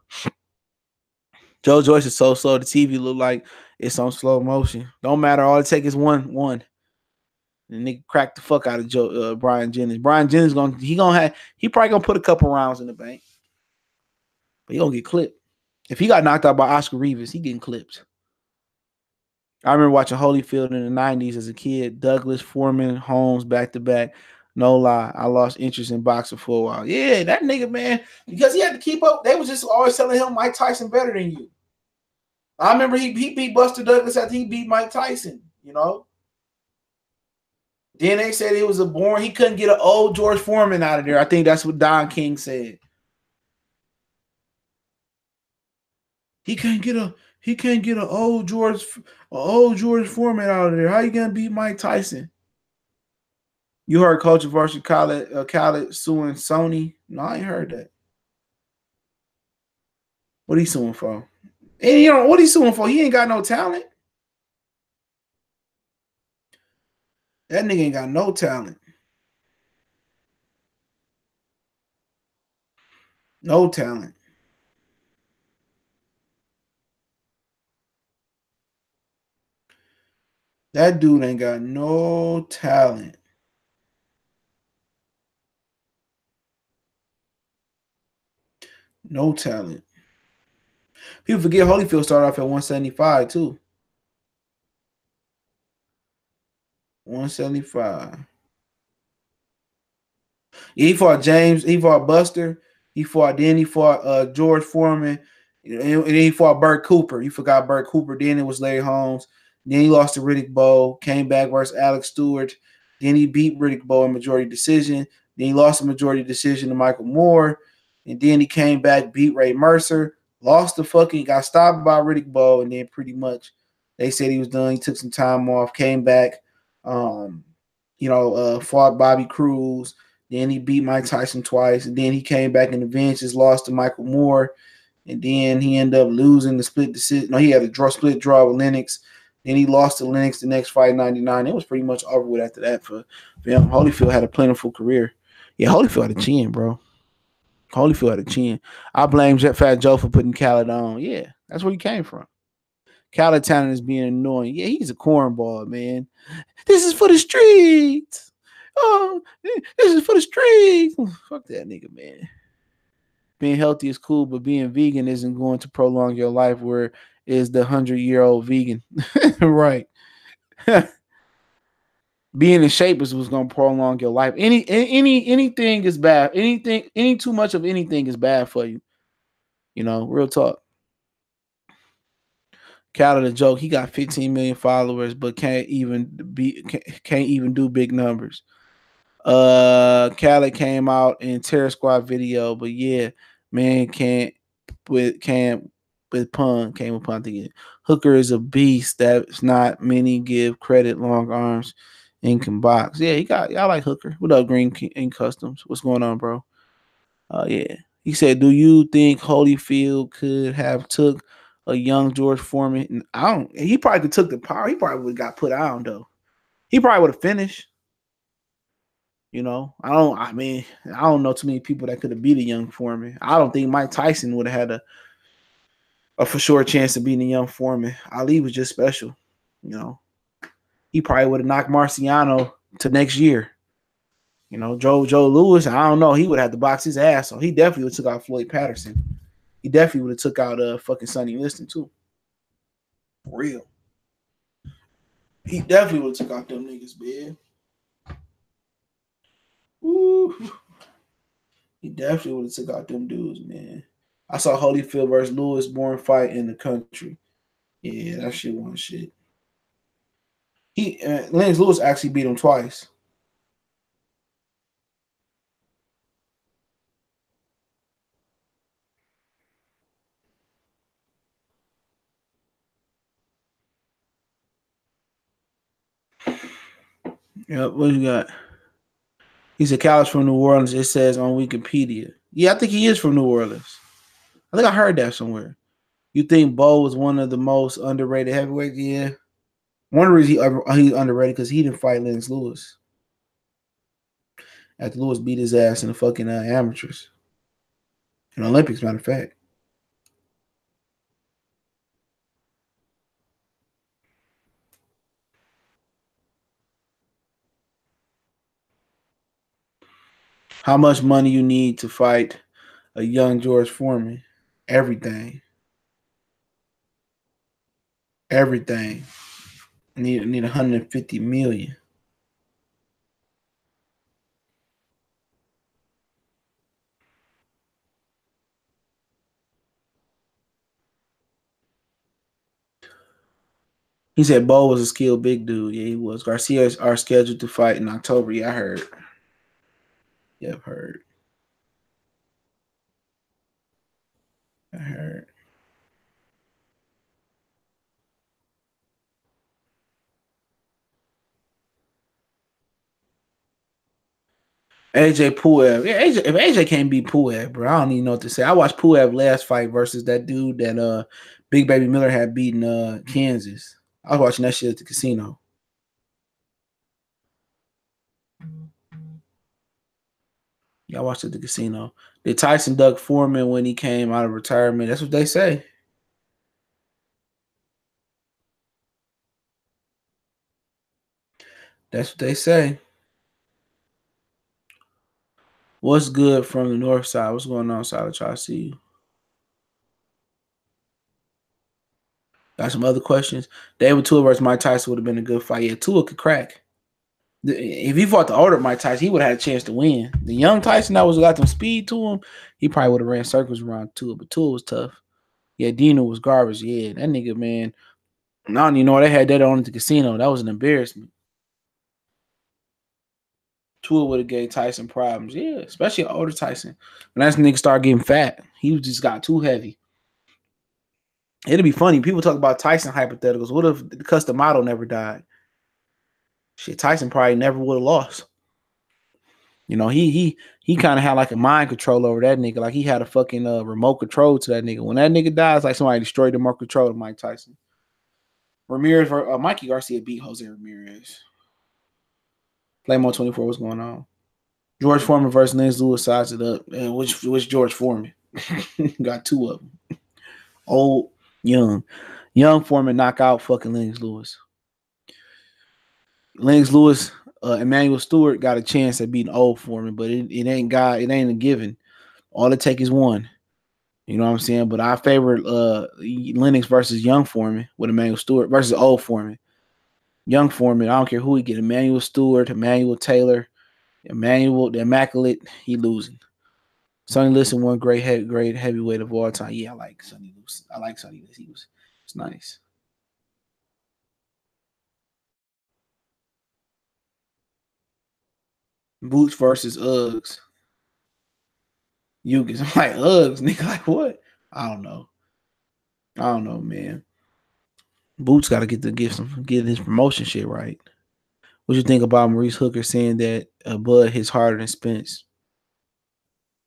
Joe Joyce is so slow. The TV look like it's on slow motion. Don't matter. All it takes is one. The nigga cracked the fuck out of Brian Jennings. Brian Jennings he probably gonna put a couple rounds in the bank. But he gonna get clipped. If he got knocked out by Oscar Rivas, he getting clipped. I remember watching Holyfield in the 90s as a kid. Douglas, Foreman, Holmes, back-to-back. No lie, I lost interest in boxing for a while. Yeah, that nigga, man, because he had to keep up. They was just always telling him Mike Tyson better than you. I remember he beat Buster Douglas after he beat Mike Tyson, Then they said it was he couldn't get an old George Foreman out of there. I think that's what Don King said. He can't get an old George Foreman out of there. How you gonna beat Mike Tyson? You heard controversial Khaled suing Sony? No, I ain't heard that. What he suing for? And what he suing for? He ain't got no talent. That nigga ain't got no talent. No talent. That dude ain't got no talent. No talent. People forget Holyfield started off at 175 too. 175. Yeah, he fought James. He fought Buster. He fought George Foreman. And then he fought Burt Cooper. You forgot Burt Cooper. Then it was Larry Holmes. Then he lost to Riddick Bowe. Came back versus Alex Stewart. Then he beat Riddick Bowe in majority decision. Then he lost a majority decision to Michael Moore. And then he came back, beat Ray Mercer. Got stopped by Riddick Bowe. And then pretty much they said he was done. He took some time off. Came back. Fought Bobby Cruz. Then he beat Mike Tyson twice. And then he came back in the benches, lost to Michael Moore. and then he ended up losing the split decision. No, he had a split draw with Lennox. Then he lost to Lennox the next fight, 99. It was pretty much over with after that for him. Holyfield had a plentiful career. Yeah, Holyfield had a chin, bro. Holyfield had a chin. I blame Fat Joe for putting Khaled on. Yeah, that's where he came from. Khaled Tanner is being annoying. Yeah, he's a cornball, man. This is for the streets. Oh, this is for the streets. Fuck that nigga, man. Being healthy is cool, but being vegan isn't going to prolong your life. Where is the 100-year-old vegan? Right. Being in shape is what's going to prolong your life. Anything is bad. Any too much of anything is bad for you. You know, real talk. Khaled a joke. He got 15 million followers, but can't even do big numbers. Khaled came out in Terror Squad video, but yeah, man with pun thinking Hooker is a beast that's not many give credit. Long arms and can box. Yeah, I like Hooker. What up, Green King Customs? What's going on, bro? Yeah. He said, do you think Holyfield could have took a young George Foreman? He probably could took the power. He probably would have got put out though. He probably would have finished. You know, I don't know too many people that could have beat a young Foreman. I don't think Mike Tyson would have had a for sure chance of beating a young Foreman. Ali was just special. You know, he probably would have knocked Marciano to next year. You know, Joe Louis, I don't know. He would have to box his ass. So he definitely would have took out Floyd Patterson. He definitely would have took out fucking Sonny Liston too. For real. He definitely would have took out them niggas, man. Ooh. He definitely would have took out them dudes, man. I saw Holyfield versus Lewis Born fight in the country. Yeah, that shit wasn't shit. Lennox Lewis actually beat him twice. Yep, what you got? He's a college from New Orleans. It says on Wikipedia. Yeah, I think he is from New Orleans. I think I heard that somewhere. You think Bo was one of the most underrated heavyweights? Yeah. One reason he underrated because he didn't fight Lennox Lewis. After Lewis beat his ass in the fucking amateurs. In the Olympics, matter of fact. How much money you need to fight a young George Foreman? Everything. Everything. Need 150 million. He said Bo was a skilled big dude. Yeah, he was. Garcia are scheduled to fight in October. Yeah, I heard. Yeah, I've heard. I heard. AJ Puev. Yeah, if AJ can't beat Puev, bro, I don't even know what to say. I watched Puev last fight versus that dude that Big Baby Miller had beaten Kansas. I was watching that shit at the casino. Yeah, I watched it at the casino. Did Tyson duck Foreman when he came out of retirement? That's what they say. That's what they say. What's good from the north side? What's going on, side? Try to see you. Got some other questions? David Tua versus Mike Tyson would have been a good fight. Yeah, Tua could crack. If he fought the older Mike Tyson, he would have had a chance to win. The young Tyson that got some speed to him, he probably would have ran circles around Tua, but Tua was tough. Yeah, Dino was garbage. Yeah, that nigga, man. I don't even know they had that on at the casino. That was an embarrassment. Tua would have gave Tyson problems. Yeah, especially older Tyson. When that nigga started getting fat, he just got too heavy. It'd be funny. People talk about Tyson hypotheticals. What if the custom model never died? Shit, Tyson probably never would have lost. You know, he kind of had like a mind control over that nigga. Like he had a fucking remote control to that nigga. When that nigga dies, like somebody destroyed the remote control of Mike Tyson. Ramirez, Mikey Garcia beat Jose Ramirez. Flame on 24, what's going on? George Foreman versus Lennox Lewis sides it up. And which George Foreman? Got two of them. Old, young. Young Foreman knock out fucking Lennox Lewis. Lennox Lewis, Emmanuel Stewart got a chance at beating old Foreman, but it ain't a given. All it take is one. You know what I'm saying? But I favor Lennox versus young Foreman with Emmanuel Stewart versus old Foreman. Young Foreman, I don't care who he get. Emmanuel Stewart, Emmanuel Taylor, Emmanuel the Immaculate, he losing. Sonny Liston, one great heavyweight of all time. Yeah, I like Sonny Liston. I like Sonny Liston. It's nice. Boots versus Uggs. I'm like Uggs, nigga. Like what? I don't know, man. Boots got to get his promotion shit right. What you think about Maurice Hooker saying that Bud hits harder than Spence?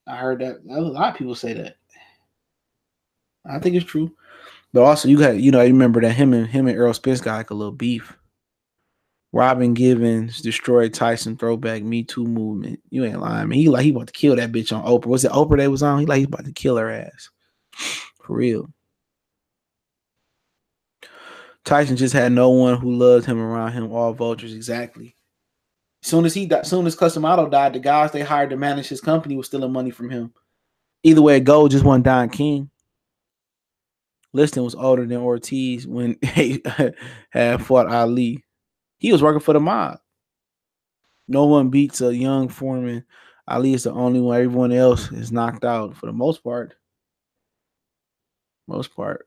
I heard that a lot of people say that. I think it's true, but also you remember that him and Errol Spence got like a little beef. Robin Givens destroyed Tyson throwback Me Too movement. You ain't lying, man. He about to kill that bitch on Oprah. Was it Oprah that was on? He's about to kill her ass. For real. Tyson just had no one who loved him around him. All vultures, exactly. Soon as Custom Auto died, the guys they hired to manage his company was stealing money from him. Either way it goes, just one Don King. Liston was older than Ortiz when he had fought Ali. He was working for the mob. No one beats a young Foreman. Ali is the only one. Everyone else is knocked out for the most part. That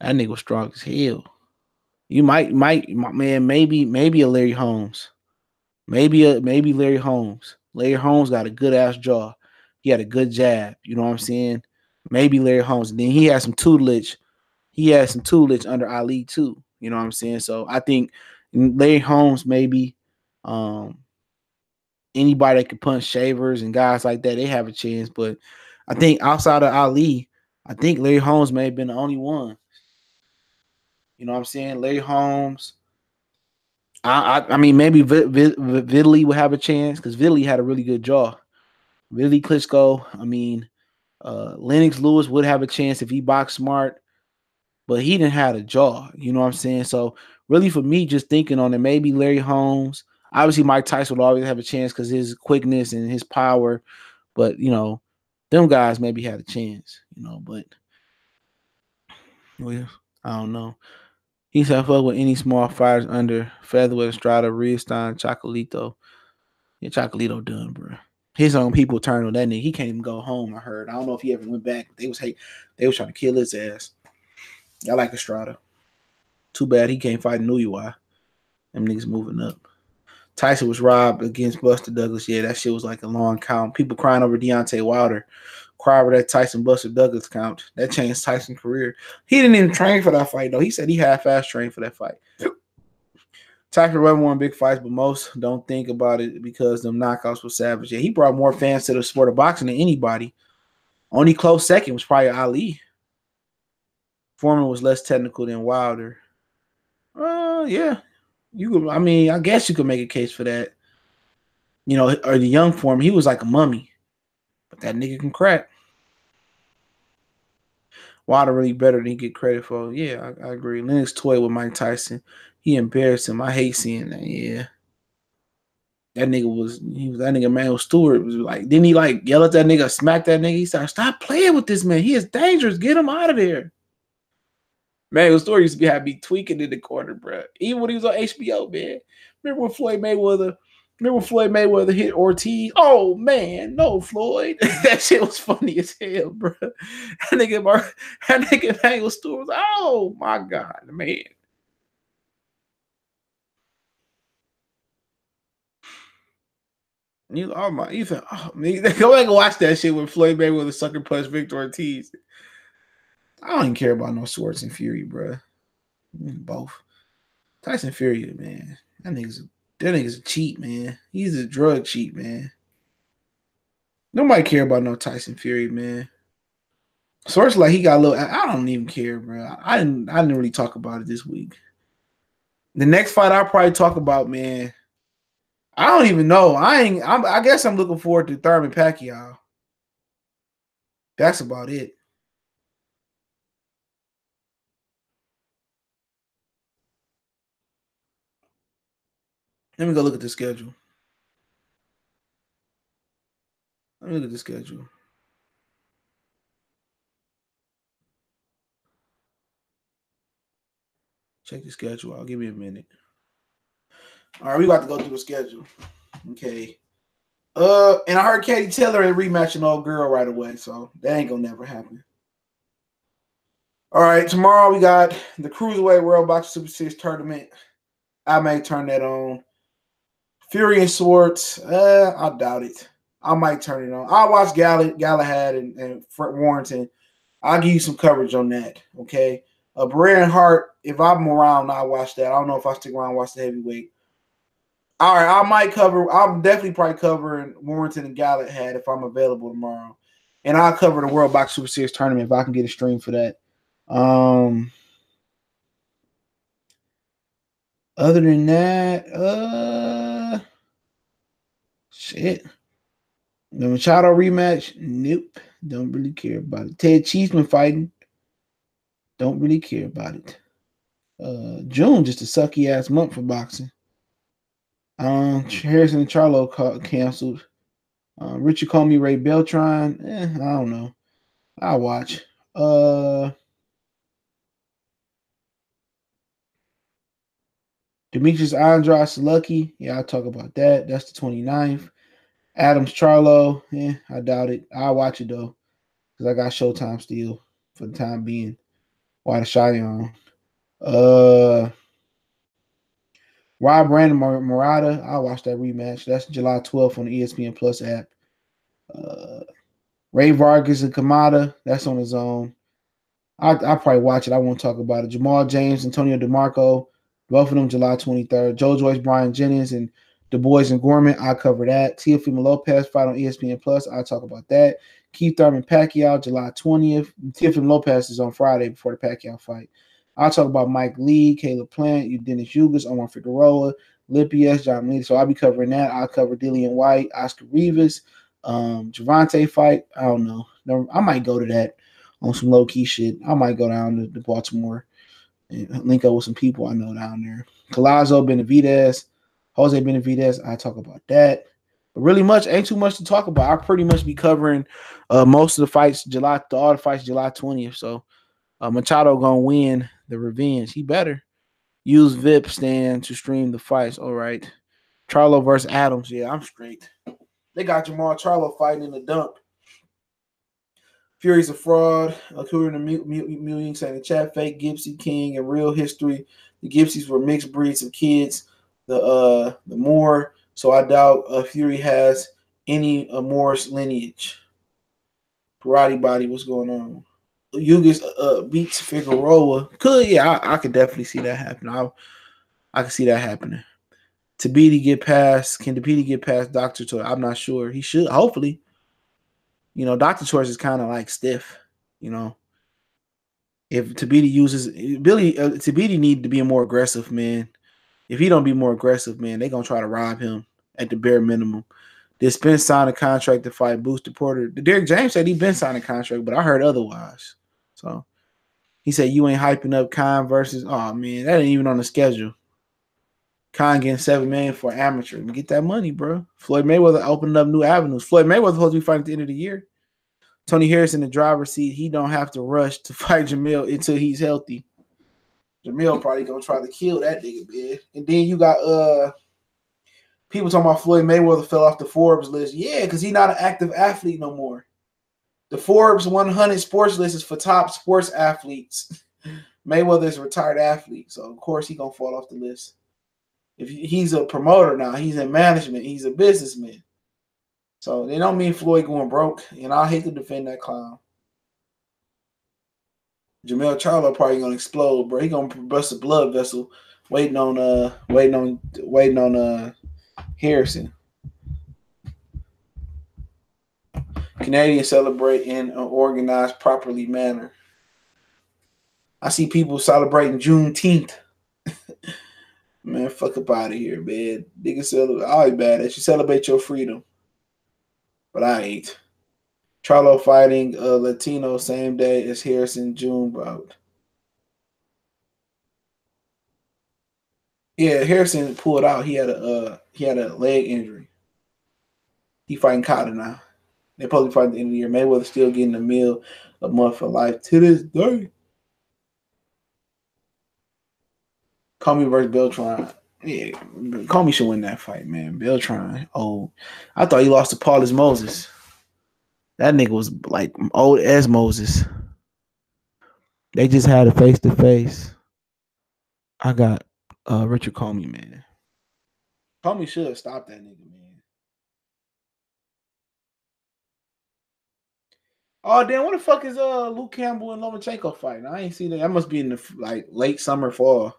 nigga was strong as hell. You might, man, maybe a Larry Holmes. Maybe Larry Holmes. Larry Holmes got a good ass jaw. He had a good jab. You know what I'm saying? Maybe Larry Holmes. And then he had some tutelage. Under Ali too. You know what I'm saying? So I think Larry Holmes maybe anybody that could punch Shavers and guys like that, they have a chance. But I think outside of Ali, I think Larry Holmes may have been the only one. You know what I'm saying? Larry Holmes. I mean, maybe Vitaly would have a chance because Vitaly had a really good jaw. Vitaly Klitschko, I mean, Lennox Lewis would have a chance if he boxed smart, but he didn't have a jaw. You know what I'm saying? So really for me, just thinking on it, maybe Larry Holmes. Obviously, Mike Tyson would always have a chance because his quickness and his power. But, them guys maybe had a chance, but well, I don't know. He said fuck with any small fighters under featherweight, Estrada, Riesstein, Chocolito. Yeah, Chocolito done, bro. His own people turned on that nigga. He can't even go home, I heard. I don't know if he ever went back. They was trying to kill his ass. I like Estrada. Too bad he can't fight in New York. Them niggas moving up. Tyson was robbed against Buster Douglas. Yeah, that shit was like a long count. People crying over Deontay Wilder. Cry over that Tyson Buster Douglas count. That changed Tyson's career. He didn't even train for that fight, though. He said he half-ass trained for that fight. Tyson Ruben won big fights, but most don't think about it because them knockouts were savage. Yeah, he brought more fans to the sport of boxing than anybody. Only close second was probably Ali. Foreman was less technical than Wilder. Yeah. I guess you could make a case for that. Or the young Foreman, he was like a mummy. But that nigga can crack. Wilder really better than he get credit for. Yeah, I agree. Lennox toyed with Mike Tyson. He embarrassed him. I hate seeing that. Yeah. That nigga Emmanuel Stewart was like, didn't he like yell at that nigga, smack that nigga? He said, stop playing with this man. He is dangerous. Get him out of there. Emmanuel Stewart used to have me tweaking in the corner, bro. Even when he was on HBO, man. Remember when Floyd Mayweather hit Ortiz? Oh man, no, Floyd. That shit was funny as hell, bro. That nigga Emmanuel Stewart was, oh my God, man. You said, oh man, go back and watch that shit when Floyd Mayweather sucker punch Victor Ortiz. I don't even care about no Swords and Fury, bro. Both. Tyson Fury, man. That nigga's That nigga's a cheat, man. He's a drug cheat, man. Nobody care about no Tyson Fury, man. Source like he got a little. I don't even care, bro. I didn't really talk about it this week. The next fight I'll probably talk about, man. I don't even know. I guess I'm looking forward to Thurman Pacquiao. That's about it. Let me go look at the schedule. Let me look at the schedule. Check the schedule out. Give me a minute. All right, we got to go through the schedule. Okay. And I heard Katie Taylor ain't rematching old girl right away, so that ain't gonna never happen. All right, tomorrow we got the Cruiserweight World Boxing Super Series tournament. I may turn that on. Fury and Swords, I doubt it. I might turn it on. I'll watch Galahad and Warrington. I'll give you some coverage on that, okay? Barrera and Hart, if I'm around, I'll watch that. I don't know if I stick around and watch the heavyweight. All right, I'm definitely probably covering Warrington and Galahad if I'm available tomorrow. And I'll cover the World Box Super Series tournament if I can get a stream for that. Other than that, shit. The Machado rematch, nope. Don't really care about it. Ted Cheeseman fighting. Don't really care about it. June, just a sucky ass month for boxing. Harrison and Charlo canceled. Richard Comey, Ray Beltran. I don't know. I'll watch. Demetrius Andrade Lucky. Yeah, I'll talk about that. That's the 29th. Adams Charlo. I doubt it. I'll watch it though. Because I got Showtime still for the time being. While the shy on. Rob Brandon Murata. I'll watch that rematch. That's July 12th on the ESPN Plus app. Ray Vargas and Kamada. That's on his own. I'll probably watch it. I won't talk about it. Jamal James, Antonio DeMarco. Both of them July 23rd. Joe Joyce, Brian Jennings, and Du Bois and Gorman. I'll cover that. Teofimo Lopez fight on ESPN Plus. I'll talk about that. Keith Thurman Pacquiao, July 20th. Teofimo Lopez is on Friday before the Pacquiao fight. I'll talk about Mike Lee, Caleb Plant, Dennis Yugas, Omar Figueroa, Lipias, John Lee. So I'll be covering that. I'll cover Dillian White, Oscar Rivas, Javante fight. I don't know. I might go to that on some low-key shit. I might go down to Baltimore and link up with some people I know down there. Collazo Benavidez, Jose Benavidez. I'll talk about that. But really ain't too much to talk about. I'll pretty much be covering most of the fights, all the fights July 20th. So Machado gonna win the revenge. He better use VIP stand to stream the fights. All right. Charlo versus Adams. Yeah, I'm straight. They got Jamal Charlo fighting in the dump. Fury's a fraud. According to Mewing saying the chat, fake Gipsy King and real history. The Gipsies were mixed breeds of kids. The Moore. So I doubt Fury has any Morris lineage. Karate body, what's going on? Yugas beats Figueroa. I could definitely see that happening. I can see that happening. Tabiti get past? Can Tabiti get past Dr. Toy? I'm not sure. He should, hopefully. Dr. Toys is kind of like stiff. If Tabiti uses Tabiti need to be more aggressive, man. If he don't be more aggressive, man, they're gonna try to rob him at the bare minimum. Did Spence sign a contract to fight Booster Porter? Derek James said he been signed a contract, but I heard otherwise. So he said you ain't hyping up Khan versus. Oh man, that ain't even on the schedule. Khan getting $7 million for amateur. Get that money, bro. Floyd Mayweather opening up new avenues. Floyd Mayweather supposed to be fighting at the end of the year. Tony Harris in the driver's seat. He don't have to rush to fight Jamil until he's healthy. Jamil probably gonna try to kill that nigga, man. And then you got people talking about Floyd Mayweather fell off the Forbes list. Yeah, because he's not an active athlete no more. The Forbes 100 sports list is for top sports athletes. Mayweather is a retired athlete, so of course he's gonna fall off the list. If he's a promoter now, he's in management, he's a businessman. So they don't mean Floyd going broke, and I hate to defend that clown. Jamel Charlo probably gonna explode, bro. He gonna bust a blood vessel. Waiting on Harrison. Canadians celebrate in an organized, properly manner. I see people celebrating Juneteenth. Man, fuck up out of here, man. Niggas celebrate. I ain't bad at you. Celebrate your freedom. But I ain't. Charlo fighting Latino same day as Harrison June bout. Yeah, Harrison pulled out. He had a leg injury. He fighting Cotter now. They probably fight at the end of the year. Mayweather still getting a month for life to this day. Comey versus Beltran. Yeah, Comey should win that fight, man. Beltran. Oh, I thought he lost to Paulus Moses. That nigga was like old as Moses. They just had a face to face. I got Richard Comey, man. Comey should have stopped that nigga, man. Oh damn! What the fuck is Luke Campbell and Lomachenko fighting? I ain't seen that. That must be in the like late summer, fall.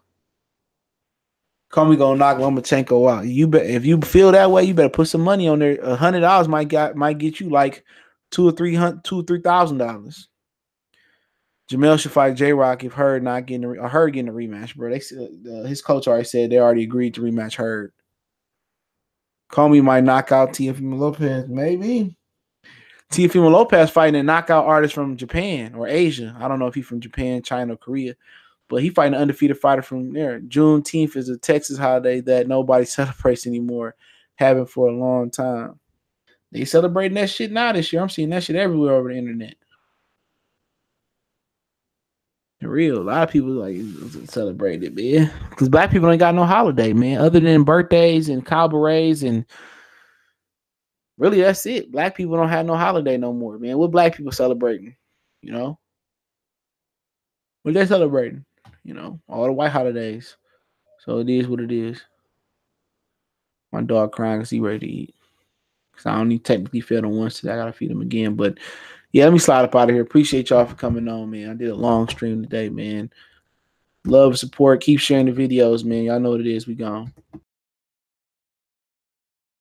Comey gonna knock Lomachenko out. You bet if you feel that way, you better put some money on there. $100 might get you like $2,000. Jamel should fight J Rock if Hurd getting a rematch, bro. They his coach already said they already agreed to rematch Hurd. Comey might knock out Teofimo Lopez, maybe. Teofimo Lopez fighting a knockout artist from Japan or Asia. I don't know if he's from Japan, China, or Korea, but he fighting an undefeated fighter from there. Juneteenth is a Texas holiday that nobody celebrates anymore, having for a long time. They celebrating that shit now this year. I'm seeing that shit everywhere over the internet. For real, a lot of people like celebrate it, man. Because black people ain't got no holiday, man, other than birthdays and cabarets and really, that's it. Black people don't have no holiday no more, man. What black people celebrating? You know? What they celebrating? You know, all the white holidays. So it is what it is. My dog crying because he ready to eat. Because I only technically fed him once today. I got to feed him again. But yeah, let me slide up out of here. Appreciate y'all for coming on, man. I did a long stream today, man. Love, support. Keep sharing the videos, man. Y'all know what it is. We gone.